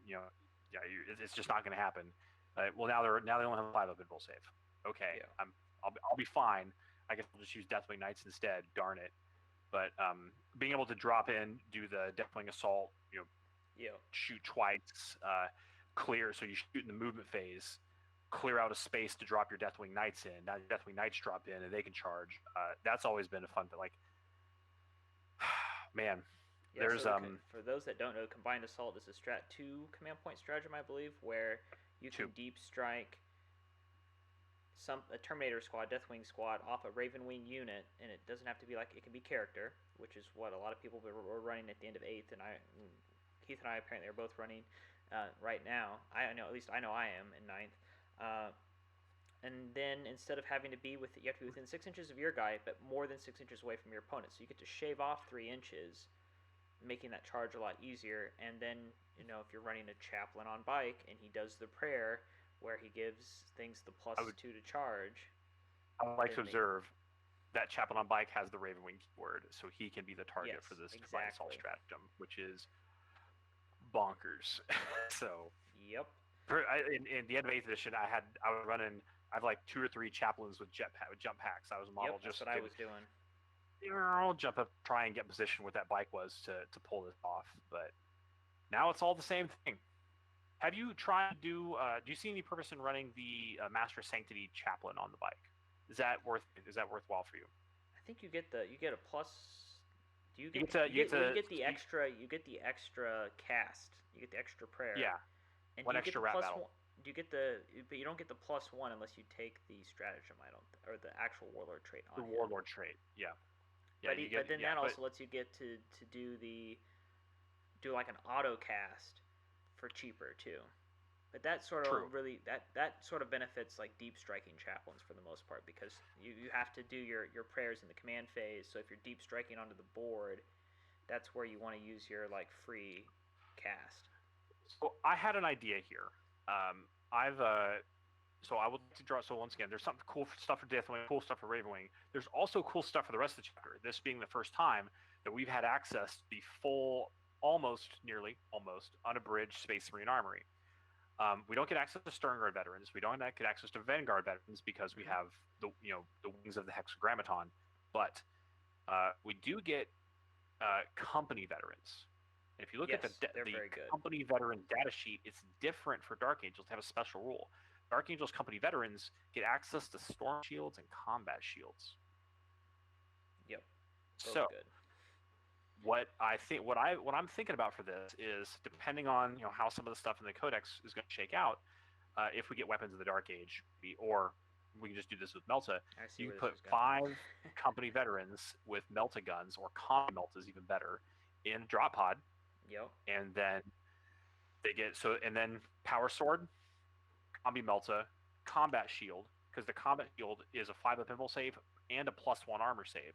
It's just not going to happen. Well, now they only have a 5-up invul save. Okay, yeah. I'll be fine. I guess I'll just use Deathwing Knights instead. Darn it. But being able to drop in, do the Deathwing Assault, shoot twice, clear. So you shoot in the movement phase, clear out a space to drop your Deathwing Knights in. Now your Deathwing Knights drop in and they can charge. That's always been a fun. But like, man, Yeah, there's for those that don't know, Combined Assault is a Strat 2 command point stratagem, I believe, where you can deep strike a Terminator squad, Deathwing squad off a Ravenwing unit, and it doesn't have to be like, it can be character, which is what a lot of people were running at the end of 8th, and Keith and I apparently are both running right now. I know, at least I know I am in 9th. And then instead of having to be you have to be within 6 inches of your guy, but more than 6 inches away from your opponent. So you get to shave off 3 inches, making that charge a lot easier. And then, if you're running a chaplain on bike and he does the prayer where he gives things the +2 to charge. I would like to observe that chaplain on bike has the Ravenwing keyword, so he can be the target for this Combined Assault stratagem, which is bonkers. So yep. In the end of 8th edition, I have like 2 or 3 chaplains with jump packs. I was modeled that's what I was doing. I'll jump up, try and get position where that bike was to pull this off. But now it's all the same thing. Have you tried to do you see any purpose in running the Master of Sanctity chaplain on the bike? Is that worthwhile for you? I think you get a plus. Do you get the extra cast? You get the extra prayer. Yeah. And one extra rat battle. Do you get but you don't get the +1 unless you take the stratagem. Or the actual warlord trait on the warlord trait. Yeah. Yeah. But then that also lets you get to do like an auto cast for cheaper too. But that sort of that sort of benefits like deep striking chaplains for the most part, because you have to do your prayers in the command phase. So if you're deep striking onto the board, that's where you want to use your like free cast. So I had an idea here. So I would like to draw. So once again, there's some cool stuff for Deathwing, cool stuff for Ravenwing. There's also cool stuff for the rest of the chapter. This being the first time that we've had access to the full, almost unabridged Space Marine Armory. We don't get access to Sternguard veterans. We don't get access to Vanguard veterans because we have the wings of the Hexagrammaton. But we do get company veterans. And if you look at the company veteran data sheet, it's different for Dark Angels. They have a special rule. Dark Angels company veterans get access to storm shields and combat shields. Yep. So good. What I'm thinking about for this is, depending on how some of the stuff in the Codex is going to shake out, if we get weapons of the Dark Age, or we can just do this with Melta. You can put 5 company veterans with Melta guns, or combi Meltas even better, in drop pod. Yep. And then they get and then power sword, combi Melta, combat shield, because the combat shield is a 5 up impulse save and a +1 armor save,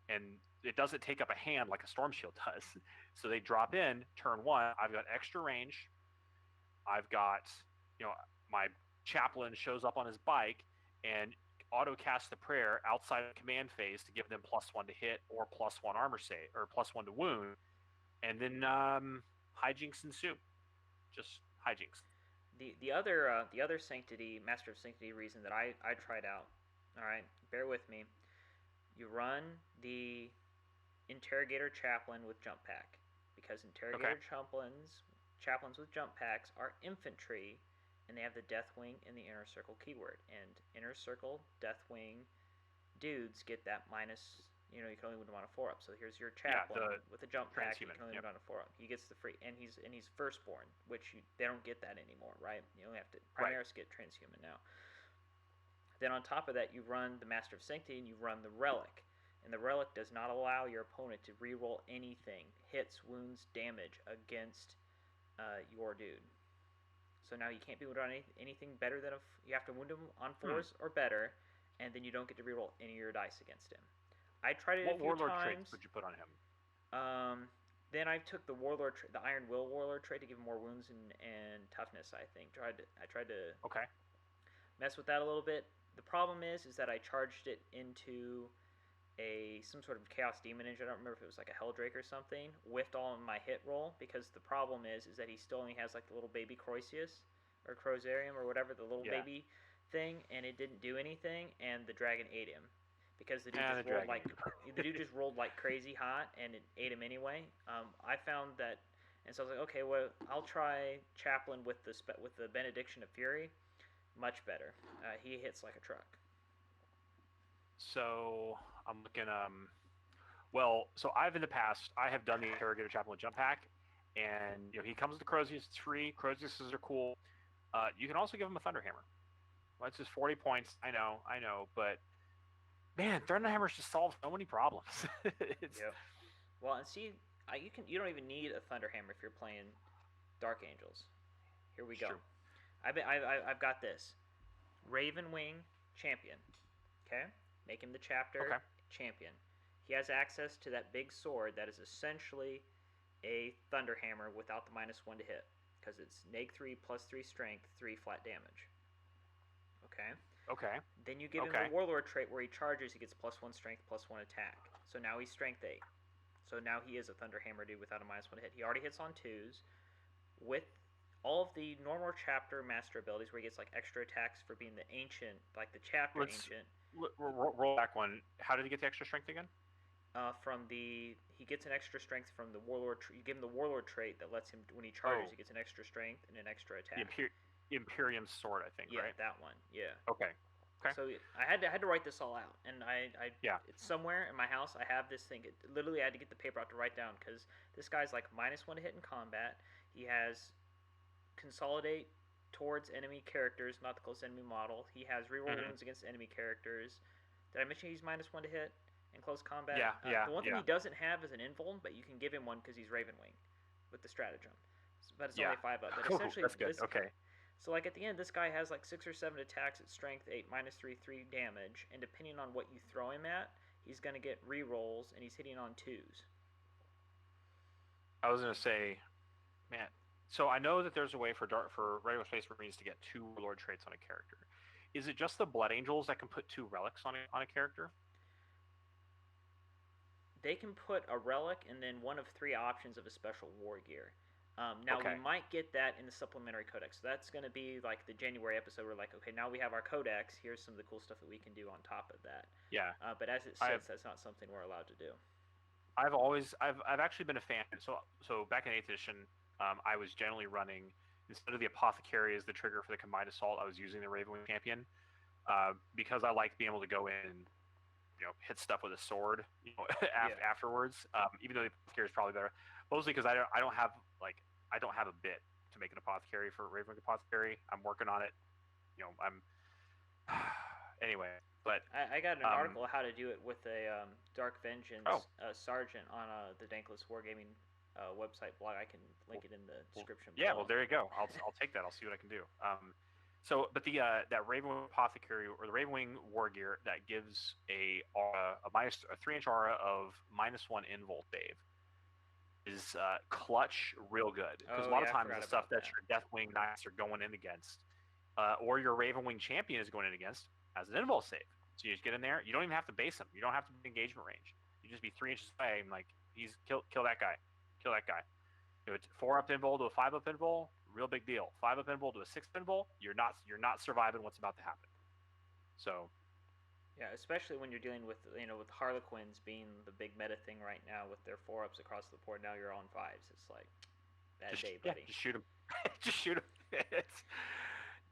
and it doesn't take up a hand like a storm shield does. So they drop in turn 1. I've got extra range. I've got my chaplain shows up on his bike and auto casts the prayer outside of the command phase to give them +1 to hit or +1 armor save or +1 to wound, and then hijinks ensue. Just hijinks. The other Sanctity, Master of Sanctity reason that I tried out. All right, bear with me. You run the Interrogator Chaplain with jump pack, because Interrogator chaplains with jump packs are infantry, and they have the Deathwing and the Inner Circle keyword. And Inner Circle Deathwing dudes get that minus. You can only wound him on a 4-up. So here's your chaplain with a jump pack. You can only wound on a 4-up. He gets the free, and he's firstborn, which they don't get that anymore, right? You only have to Primaris get transhuman now. Then on top of that, you run the Master of Sanctity, and you run the Relic. And the Relic does not allow your opponent to reroll anything, hits, wounds, damage against your dude. So now you can't be wounded on anything better than you have to wound him on 4s or better, and then you don't get to reroll any of your dice against him. I tried it a few times. What warlord traits would you put on him? Then I took the Iron Will warlord trait to give him more wounds and toughness. I think I tried to mess with that a little bit. The problem is that I charged it into some sort of Chaos Demon Ninja. I don't remember if it was like a Helldrake or something. Whiffed all of my hit roll, because the problem is that he still only has like the little baby Croisius or Crozarium or whatever, the little baby thing, and it didn't do anything, and the dragon ate him. Because the dude just rolled like crazy hot, and it ate him anyway. I found that And so I was like, okay, well, I'll try Chaplain with the Benediction of Fury. Much better. He hits like a truck. So I'm looking. Well, so I've in the past I have done the Interrogator Chaplain jump hack, and he comes with the Crozius. It's free. Croziuses are cool. You can also give him a Thunderhammer. Well, it's just 40 points. I know, but man, Thunderhammers just solve so many problems. Yep. Well, and see, you don't even need a Thunderhammer if you're playing Dark Angels. Here we go. True. I've got this. Ravenwing champion. Okay? Make him the chapter champion. He has access to that big sword that is essentially a Thunderhammer without the -1 to hit. Because it's -3 +3 strength, 3 flat damage. Okay? Okay. Then you give him the Warlord trait where he charges, he gets +1 strength, +1 attack. So now he's strength 8. So now he is a Thunderhammer dude without a -1 to hit. He already hits on 2s. With all of the normal chapter master abilities where he gets like extra attacks for being the ancient, like the chapter ancient. Roll back one. How did he get the extra strength again? He gets an extra strength from the Warlord. You give him the Warlord trait that lets him, when he charges, he gets an extra strength and an extra attack. The Imperium sword, I think. Yeah, right? that one. Yeah. Okay. So I had to write this all out, and it's somewhere in my house. I have this thing. Literally, I had to get the paper out to write down because this guy's like -1 to hit in combat. He has consolidate towards enemy characters, not the close enemy model. He has reroll wounds against enemy characters. Did I mention he's -1 to hit in close combat? Yeah. The one thing he doesn't have is an invuln, but you can give him one because he's Ravenwing with the stratagem. But it's only 5 up. But essentially, that's good. Okay. So like at the end, this guy has like 6 or 7 attacks at strength 8, -3, 3 damage, and depending on what you throw him at, he's gonna get rerolls, and he's hitting on 2s. I was gonna say, man. So I know that there's a way for regular Space Marines to get 2 Warlord traits on a character. Is it just the Blood Angels that can put 2 relics on a character? They can put a relic and then one of 3 options of a special war gear. Now we might get that in the supplementary codex. So that's going to be like the January episode. We're like, okay, now we have our codex. Here's some of the cool stuff that we can do on top of that. Yeah. But as it sits, that's not something we're allowed to do. I've actually been a fan. So back in 8th edition, I was generally running, instead of the Apothecary as the trigger for the combined assault, I was using the Ravenwing champion because I liked being able to go in and hit stuff with a sword afterwards. Even though the Apothecary is probably better, mostly because I don't have a bit to make an Apothecary for Ravenwing Apothecary. I'm working on it. Anyway. But I got an article on how to do it with a Dark Vengeance Sergeant on the Dankless Wargaming website blog. I can link it in the description below. Yeah, well, there you go. I'll take that. I'll see what I can do. But that Ravenwing Apothecary or the Ravenwing War Gear that gives a 3-inch aura of -1 invul save is clutch real good, because a lot of times the stuff that your Deathwing Knights are going in against, or your Ravenwing Champion is going in against, has an invul save. So you just get in there. You don't even have to base him. You don't have to be engagement range. You just be 3 inches away and like he's kill that guy. Kill that guy. It's 4-up invul to a 5-up invul, real big deal. 5-up invul to a 6-up invul, you're not surviving what's about to happen. So yeah, especially when you're dealing with with Harlequins being the big meta thing right now with their 4-ups across the board. Now you're on 5s. It's like bad day, buddy. Yeah, just shoot him. Just shoot him.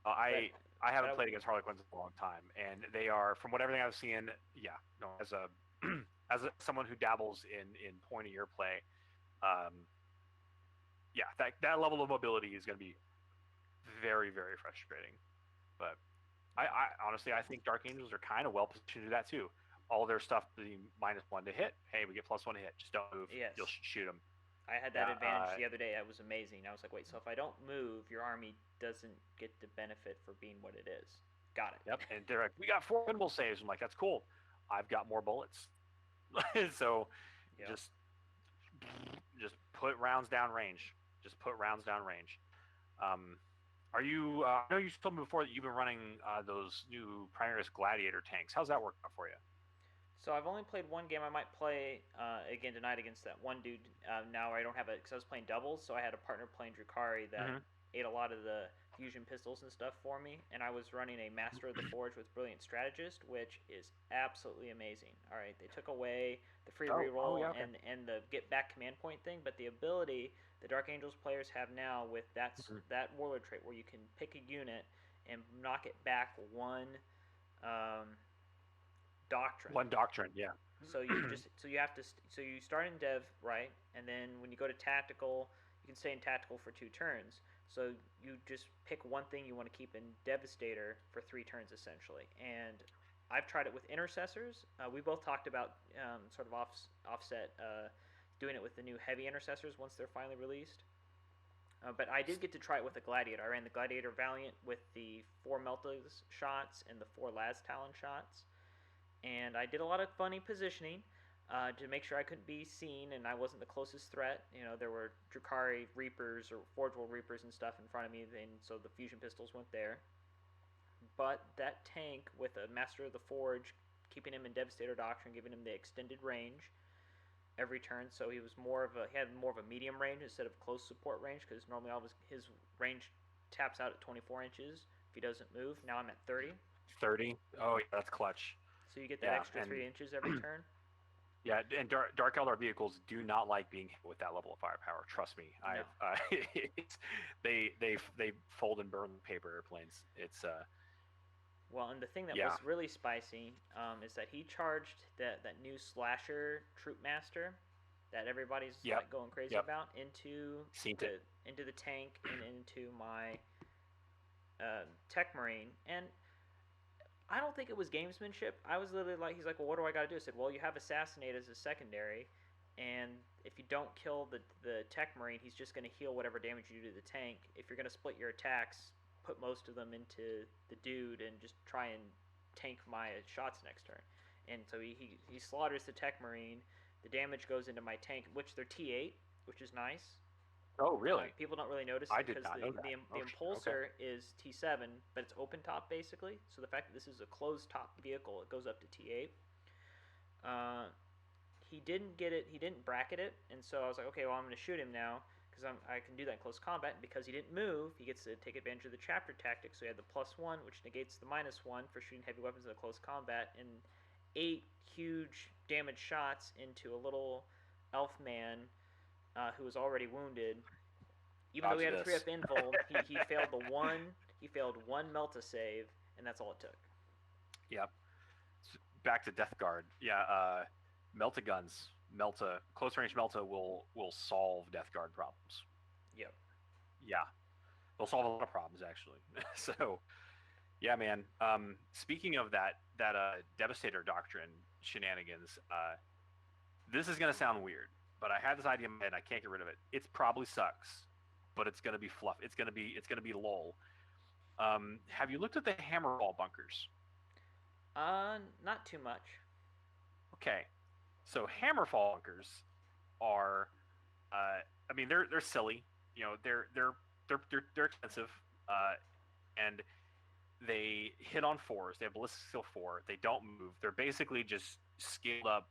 I haven't played against Harlequins in a long time, and they are, from everything I've seen, as someone who dabbles in point of year play, that level of mobility is going to be very, very frustrating. But I honestly, I think Dark Angels are kind of well positioned to do that too. All their stuff being -1 to hit. Hey, we get +1 to hit. Just don't move. Yes. You'll shoot them. I had that advantage the other day. That was amazing. I was like, wait, so if I don't move, your army doesn't get the benefit for being what it is. Got it. Yep. And they're like, we got 4 invul saves. I'm like, that's cool. I've got more bullets. So just put rounds down range. Just put rounds down range. Are you? I know you told me before that you've been running those new Primaris Gladiator tanks. How's that working out for you? So I've only played one game. I might play again tonight against that one dude. Now I don't have it because I was playing doubles, so I had a partner playing Drukhari that ate a lot of the fusion pistols and stuff for me, and I was running a Master of the Forge with Brilliant Strategist, which is absolutely amazing. All right, they took away the free reroll yeah, okay. and the get back command point thing, but the ability the Dark Angels players have now with that warlord trait where you can pick a unit and knock it back one um, doctrine. One doctrine, yeah. So you have to so you start in dev, right, and then when you go to tactical, you can stay in tactical for 2 turns. So you just pick one thing you want to keep in Devastator for 3 turns essentially. And I've tried it with intercessors. We both talked about sort of offset doing it with the new heavy intercessors once they're finally released. But I did get to try it with the Gladiator. I ran the Gladiator Valiant with the 4 Meltas shots and the 4 Las Talon shots. And I did a lot of funny positioning to make sure I couldn't be seen and I wasn't the closest threat. You know, there were Drukhari Reapers or Forge World Reapers and stuff in front of me, and so the fusion pistols went there. But that tank with a Master of the Forge, keeping him in Devastator Doctrine, giving him the extended range every turn, so he had more of a medium range instead of close support range, because normally all his range taps out at 24 inches if he doesn't move. Now I'm at 30. 30? Oh, yeah, that's clutch. So you get that extra 3 inches every turn. Yeah, and Dark Eldar vehicles do not like being hit with that level of firepower. Trust me, No. they fold and burn paper airplanes. It's Well, and the thing that was really spicy is that he charged that new slasher troop master that everybody's like going crazy about into the tank and into my tech marine. And I don't think it was gamesmanship. I was literally like, he's like, well, what do I got to do? I said, well, you have assassinate as a secondary, and if you don't kill the tech marine, he's just going to heal whatever damage you do to the tank. If you're going to split your attacks, put most of them into the dude and just try and tank my shots next turn. And so he slaughters the tech marine. The damage goes into my tank, which they're T8, which is nice. Oh, really? People don't really notice I it did because not know that. the impulsor is T7, but it's open top basically. So the fact that this is a closed top vehicle, it goes up to T8. He didn't get it. He didn't bracket it, and so I was like, okay, well, I'm going to shoot him now because I can do that in close combat. And because he didn't move, he gets to take advantage of the chapter tactic. So he had the +1, which negates the -1 for shooting heavy weapons in close combat, and 8 huge damage shots into a little elf man who was already wounded. Even though he had a 3-up invuln, he failed he failed one Melta save, and that's all it took. Yep. Back to Death Guard. Yeah, Melta guns. Close range Melta will solve Death Guard problems. Yep. Yeah. They'll solve a lot of problems actually. So yeah, man. Speaking of that Devastator Doctrine shenanigans, this is gonna sound weird, but I had this idea in my head and I can't get rid of it. It probably sucks, but it's gonna be fluff. It's gonna be lol. Have you looked at the Hammerfall bunkers? Not too much. Okay, so Hammerfall bunkers are, I mean, they're silly. You know, they're expensive, and they hit on 4s. They have ballistic skill 4. They don't move. They're basically just scaled up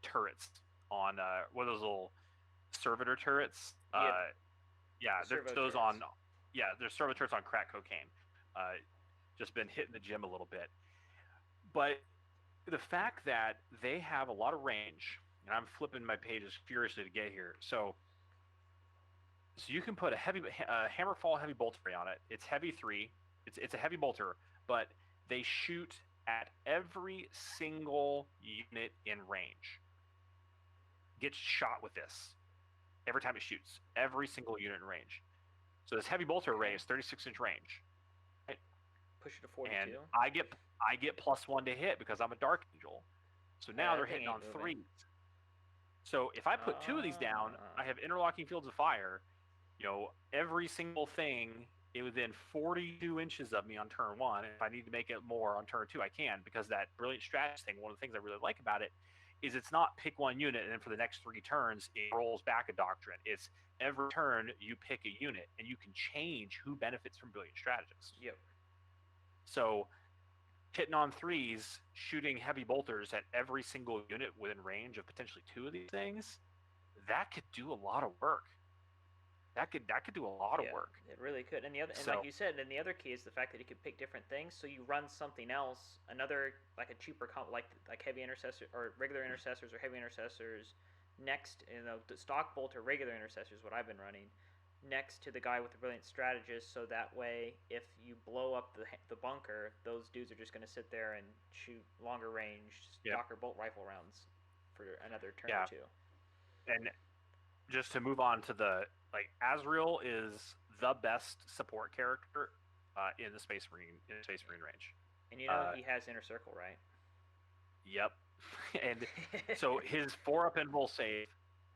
turrets on what are those little servitor turrets? Yeah, they're those on. Yeah, they're servitor turrets on crack cocaine. Just been hitting the gym a little bit, but the fact that they have a lot of range, and I'm flipping my pages furiously to get here. So you can put a Hammerfall heavy bolter on it. It's heavy 3. It's a heavy bolter, but they shoot at every single unit in range. Gets shot with this every time it shoots. Every single unit in range. So this heavy bolter array is 36-inch range. Right? Push it to 42. And I get +1 to hit because I'm a Dark Angel. So now they're hitting on 3s. So if I put 2 of these down, I have interlocking fields of fire. You know, every single thing within 42 inches of me on turn 1. If I need to make it more on turn 2, I can, because that brilliant strategy thing, one of the things I really like about it is it's not pick one unit and then for the next 3 turns it rolls back a doctrine. It's every turn you pick a unit and you can change who benefits from brilliant strategists. Yep. So hitting on 3s, shooting heavy bolters at every single unit within range of potentially 2 of these things, that could do a lot of work. that could do a lot of work. It really could. And So, like you said, and the other key is the fact that you could pick different things. So you run something else, another like a cheaper like heavy intercessor or regular intercessors or heavy intercessors next, the stock bolt or regular intercessors, what I've been running, next to the guy with the brilliant strategist. So that way, if you blow up the bunker, those dudes are just going to sit there and shoot longer range stock or bolt rifle rounds for another turn or two. And just to move on to Azrael is the best support character in the Space Marine range. And he has Inner Circle, right? Yep. And so his 4-up invul save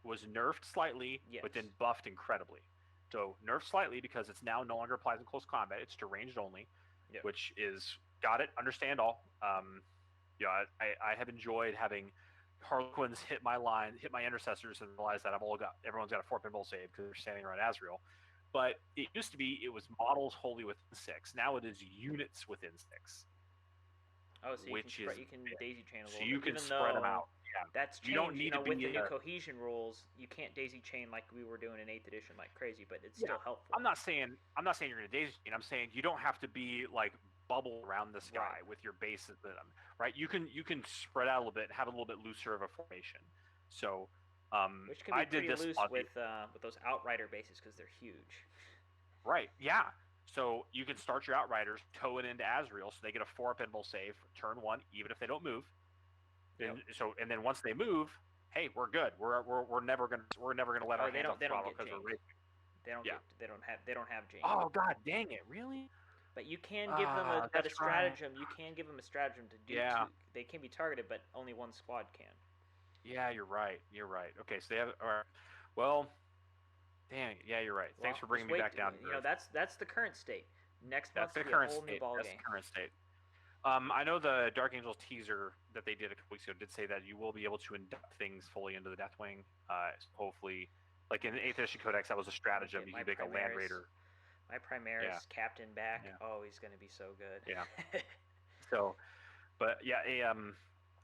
was nerfed slightly, but then buffed incredibly. So nerfed slightly because it's now no longer applies in close combat. It's to ranged only, which is got it. Understand all. I have enjoyed having Harlequins hit my intercessors and realize that everyone's got a 4-up invul save because they're standing around Azrael. But it used to be it was models wholly within 6. Now it is units within 6. Oh, so you can daisy chain a little bit. So you can spread them out. Yeah. That's changed. You don't need to with the new cohesion rules, you can't daisy chain like we were doing in 8th edition like crazy, but it's still helpful. I'm not saying you're going to daisy chain. I'm saying you don't have to be like bubble around this guy with your bases in them, right? You can spread out a little bit and have a little bit looser of a formation. So which can be pretty loose with those outrider bases because they're huge. Right. Yeah. So you can start your outriders, tow it into Azrael, so they get a 4-up invul save turn 1, even if they don't move. And then once they move, hey, we're good. We're never gonna let our hands off the throttle because we're racing. They don't have Jane. Oh god, dang it! Really? But you can give them a stratagem. Right. You can give them a stratagem to do. They can be targeted, but only one squad can. Yeah, you're right. Okay, so they have. All right. Well, dang. Yeah, you're right. Thanks for bringing me back down. That's the current state. Next month will be a whole new ballgame. That's the current state. I know the Dark Angels teaser that they did a couple weeks ago did say that you will be able to induct things fully into the Deathwing. Hopefully, like in the 8th edition Codex, that was a stratagem. You can make a Land Raider. My Primaris captain back. Yeah. Oh, he's going to be so good. Yeah. So, but yeah,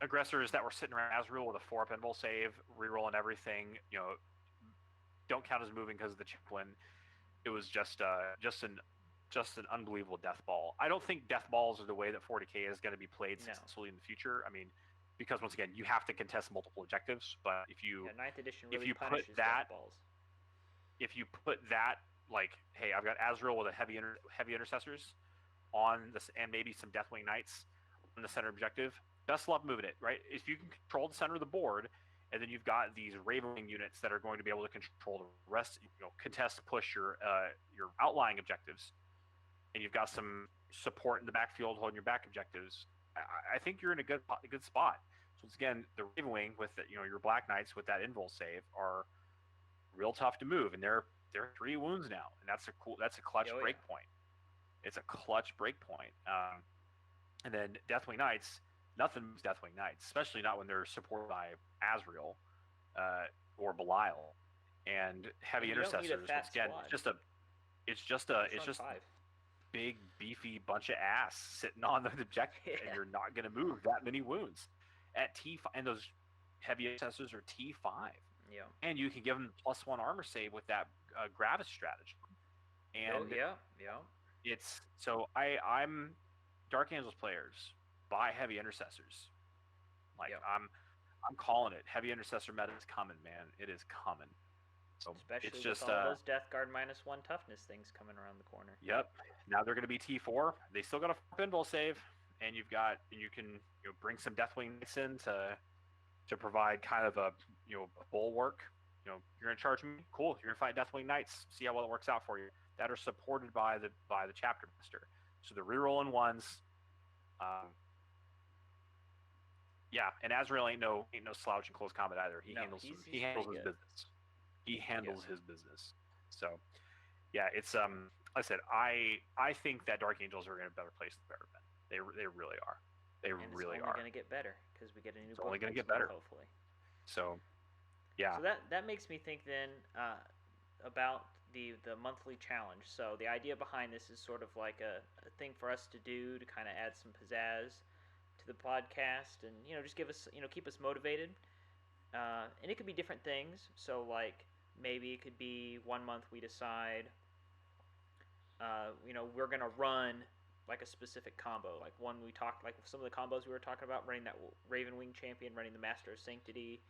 aggressors that were sitting around Azrael with a 4-up invul save, rerolling everything. Don't count as moving because of the chaplain. It was just an unbelievable death ball. I don't think death balls are the way that 40k is going to be played successfully in the future. I mean, because once again, you have to contest multiple objectives. But if you 9th edition really punishes death balls. If you put that like, hey, I've got Azrael with a heavy intercessors on this, and maybe some Deathwing Knights on the center objective. Best luck moving it, right? If you can control the center of the board, and then you've got these Ravenwing units that are going to be able to control the rest, contest, push your outlying objectives, and you've got some support in the backfield holding your back objectives. I think you're in a good spot. So once again, the Ravenwing with your Black Knights with that invul save are real tough to move, and they're 3 wounds now, and that's a clutch break point. It's a clutch break point. And then Deathwing Knights, nothing moves Deathwing Knights, especially not when they're supported by Azrael or Belial and heavy intercessors. Once again, it's just big beefy bunch of ass sitting on the objective, and you're not going to move that many wounds at T5, and those heavy intercessors are T5. Yeah, and you can give them +1 armor save with that Gravis strategy. And it's so I'm Dark Angels players buy heavy intercessors. I'm calling it. Heavy intercessor meta is coming, man. It is coming. So especially it's just with all those Death Guard -1 toughness things coming around the corner. Yep. Now they're going to be T4. They still got a pinball save, and you can bring some Deathwing Knights in to provide kind of a bulwark. You're going to charge me. Cool. You're going to fight Deathwing Knights. See how well it works out for you. That are supported by the chapter master. So the rerolling ones. And Azrael ain't no slouch in close combat either. He handles his business. He handles his business. So, yeah, it's like I said, I think that Dark Angels are in a better place than they've ever been. They really are. They really are. It's only going to get better because we get a new. It's only going to get better, hopefully. So, yeah. So that makes me think then about the monthly challenge. So the idea behind this is sort of like a thing for us to do to kind of add some pizzazz to the podcast, and just give us keep us motivated. And it could be different things. So like Maybe it could be 1 month we decide, we're gonna run like a specific combo. Like one we talked, like some of the combos we were talking about, running that Raven Wing Champion, running the Master of Sanctity,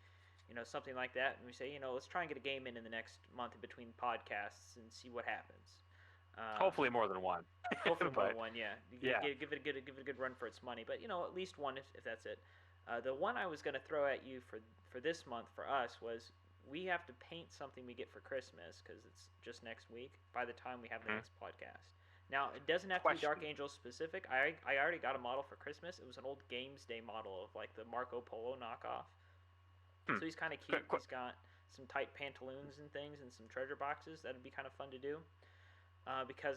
something like that. And we say, let's try and get a game in the next month in between podcasts and see what happens. Hopefully more than one. Hopefully more than one, yeah. Yeah. Give it a good run for its money, but at least one if that's it. The one I was going to throw at you for this month for us was we have to paint something we get for Christmas because it's just next week by the time we have the next podcast. Now, it doesn't have to be Dark Angels specific. I already got a model for Christmas. It was an old Games Day model of like the Marco Polo knockoff. So he's kind of cute. He's got some tight pantaloons and things and some treasure boxes. That'd be kind of fun to do. Because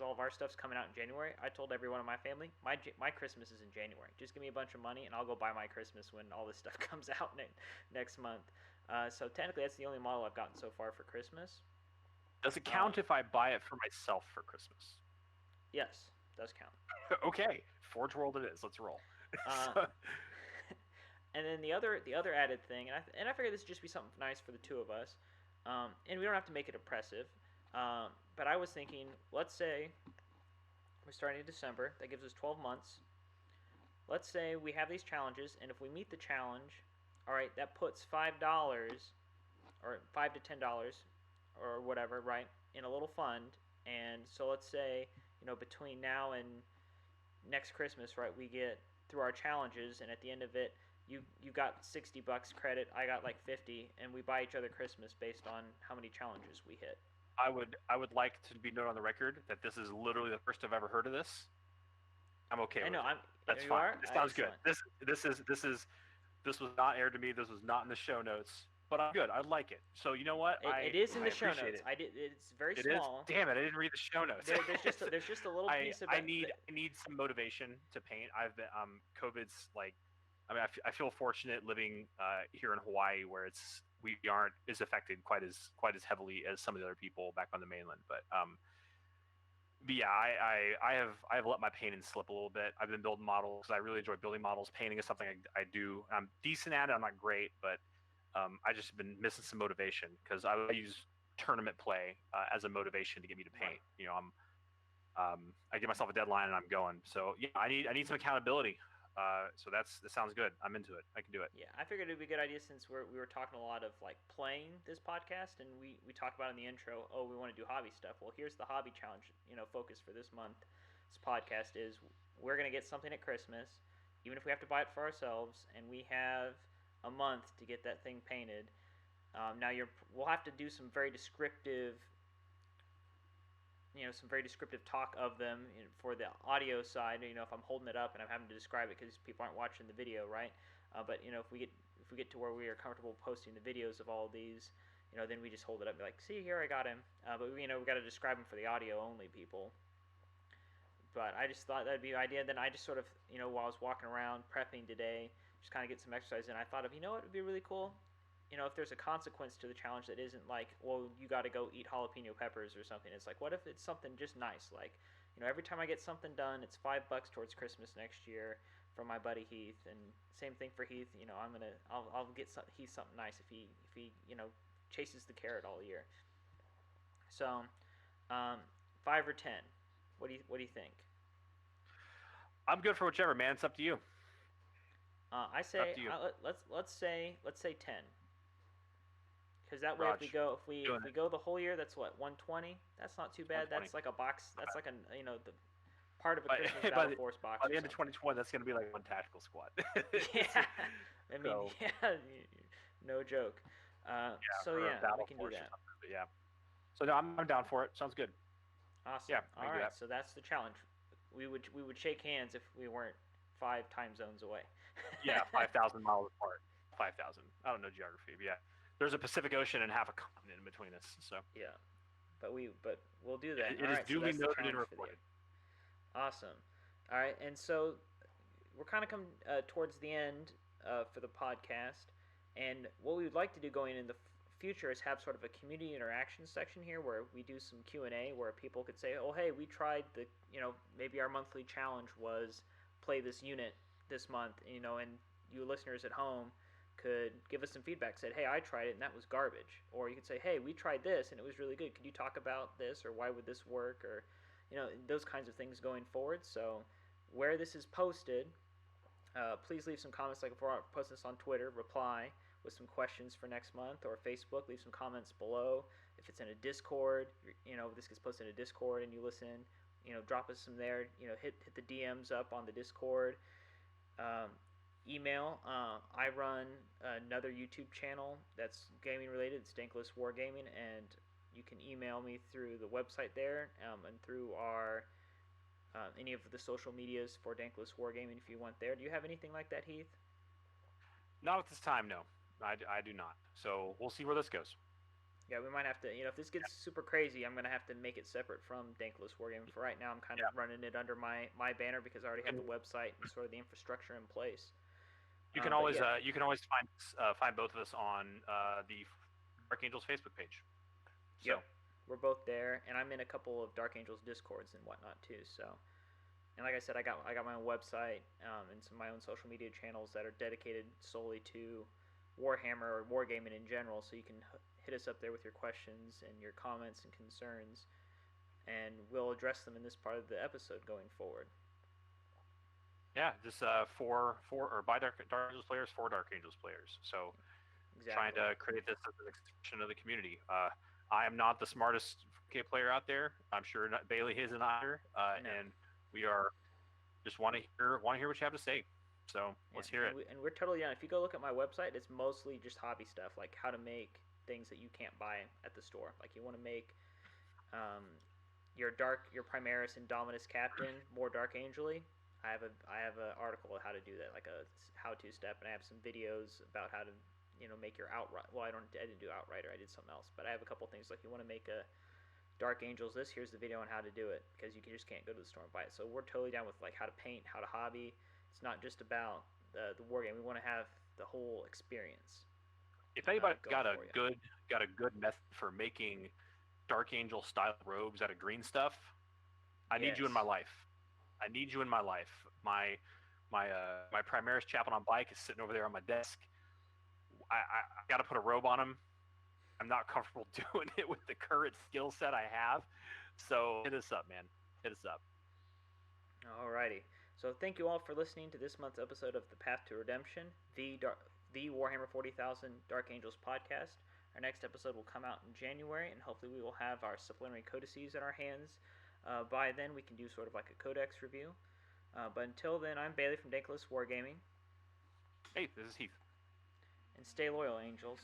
all of our stuff's coming out in January, I told everyone in my family, my Christmas is in January. Just give me a bunch of money and I'll go buy my Christmas when all this stuff comes out next month. So technically, that's the only model I've gotten so far for Christmas. Does it count if I buy it for myself for Christmas? Yes, does count. Okay, Forge World it is. Let's roll. And then the other added thing, and I figured this would just be something nice for the two of us, and we don't have to make it oppressive. But I was thinking, let's say we're starting in December. That gives us 12 months. Let's say we have these challenges, and if we meet the challenge, all right, that puts $5 or $5 to $10 or whatever, right, in a little fund. And so let's say, between now and next Christmas, right, we get through our challenges, and at the end of it, you got $60 credit, I got like 50, and we buy each other Christmas based on how many challenges we hit. I would like to be noted on the record that this is literally the first I've ever heard of this. I'm okay with it. That's fine. This sounds good. This was not aired to me. This was not in the show notes. But I'm good. I like it. So you know what? It is in the show notes. It's very small. Damn it! I didn't read the show notes. There's just a little piece of it. I need some motivation to paint. I've been COVID's like, I feel fortunate living here in Hawaii where we aren't as affected quite as heavily as some of the other people back on the mainland. But yeah, I have let my painting slip a little bit. I've been building models because I really enjoy building models. Painting is something I do. I'm decent at it. I'm not great, but I just been missing some motivation because I use tournament play as a motivation to get me to paint. I give myself a deadline and I'm going. So yeah, I need some accountability. So that sounds good. I'm into it. I can do it. Yeah, I figured it'd be a good idea since we were talking a lot of like playing this podcast, and we talked about in the intro. Oh, we want to do hobby stuff. Well, here's the hobby challenge. Focus for this month's podcast is we're gonna get something at Christmas, even if we have to buy it for ourselves, and we have a month to get that thing painted. Now we'll have to do some very descriptive. Some very descriptive talk of them for the audio side. If I'm holding it up and I'm having to describe it because people aren't watching the video, right? But if we get to where we are comfortable posting the videos of all of these, then we just hold it up and be like, see here, I got him. But we got to describe him for the audio only people. But I just thought that'd be an idea. Then I just sort of, while I was walking around prepping today, just kind of get some exercise in. I thought of, what would be really cool. If there's a consequence to the challenge that isn't like, well, you got to go eat jalapeno peppers or something. It's like, what if it's something just nice? Like, every time I get something done, it's $5 towards Christmas next year from my buddy Heath. And same thing for Heath. I'll get Heath something nice if he chases the carrot all year. So, 5 or 10. What do you think? I'm good for whichever, man. It's up to you. I say let's say 10. Because that way, if we go the whole year, that's what, 120. That's not too bad. That's like a box. That's like the part of a Christmas Battle Force box. By the end of 2020, that's going to be like one tactical squad. Yeah, no joke. So yeah, we can do that. Yeah. So no, I'm down for it. Sounds good. Awesome. Yeah. All right. So that's the challenge. We would shake hands if we weren't 5 time zones away. Yeah, 5,000 miles apart. 5,000. I don't know geography, but yeah. There's a Pacific Ocean and half a continent in between us. So yeah, but we'll do that. It is duly noted and reported. Awesome. All right, and so we're kind of coming towards the end for the podcast, and what we would like to do going in the future is have sort of a community interaction section here where we do some Q&A where people could say, oh hey, we tried maybe our monthly challenge was play this unit this month, and you listeners at home could give us some feedback. Said, hey, I tried it and that was garbage. Or you could say, hey, we tried this and it was really good. Could you talk about this, or why would this work, or those kinds of things going forward. So where this is posted, please leave some comments. Like if we're posting this on Twitter, reply with some questions for next month, or Facebook, leave some comments below. If it's in a Discord, this gets posted in a Discord and you listen, drop us some there. Hit the DMs up on the Discord. Email. I run another YouTube channel that's gaming related. It's Dankless Wargaming, and you can email me through the website there, and through our any of the social medias for Dankless Wargaming if you want there. Do you have anything like that, Heath? Not at this time, no. I do not. So we'll see where this goes. Yeah, we might have to, if this gets super crazy, I'm going to have to make it separate from Dankless Wargaming. For right now, I'm kind of running it under my banner because I already have the website and sort of the infrastructure in place. You can always find both of us on the Dark Angels Facebook page. So. Yep, we're both there, and I'm in a couple of Dark Angels Discords and whatnot too. So, and like I said, I got my own website and some of my own social media channels that are dedicated solely to Warhammer or Wargaming in general. So you can hit us up there with your questions and your comments and concerns, and we'll address them in this part of the episode going forward. Yeah, just for or by Dark Angels players, for Dark Angels players. So, exactly. Trying to create this as an expression of the community. I am not the smartest 4K player out there. I'm sure Bailey isn't either, No. And we are just want to hear what you have to say. So let's hear it. And we're totally down. If you go look at my website, it's mostly just hobby stuff, like how to make things that you can't buy at the store. Like you want to make your Primaris and Dominus Captain more Dark Angel-y. I have an article on how to do that, like a how-to step, and I have some videos about how to make your outright. Well, I didn't do Outrider. I did something else, but I have a couple things like you want to make a Dark Angels. Here's the video on how to do it, because you just can't go to the store and buy it. So we're totally down with like how to paint, how to hobby. It's not just about the war game. We want to have the whole experience. If anybody's got a good method for making Dark Angel style robes out of green stuff, I need you in my life. I need you in my life. My Primaris Chaplain on bike is sitting over there on my desk. I got to put a robe on him. I'm not comfortable doing it with the current skill set I have. So hit us up, man. Hit us up. Alrighty. So thank you all for listening to this month's episode of The Path to Redemption, the Warhammer 40,000 Dark Angels podcast. Our next episode will come out in January, and hopefully we will have our supplementary codices in our hands. By then, we can do sort of like a codex review. But until then, I'm Bailey from Dankless Wargaming. Hey, this is Heath. And stay loyal, Angels.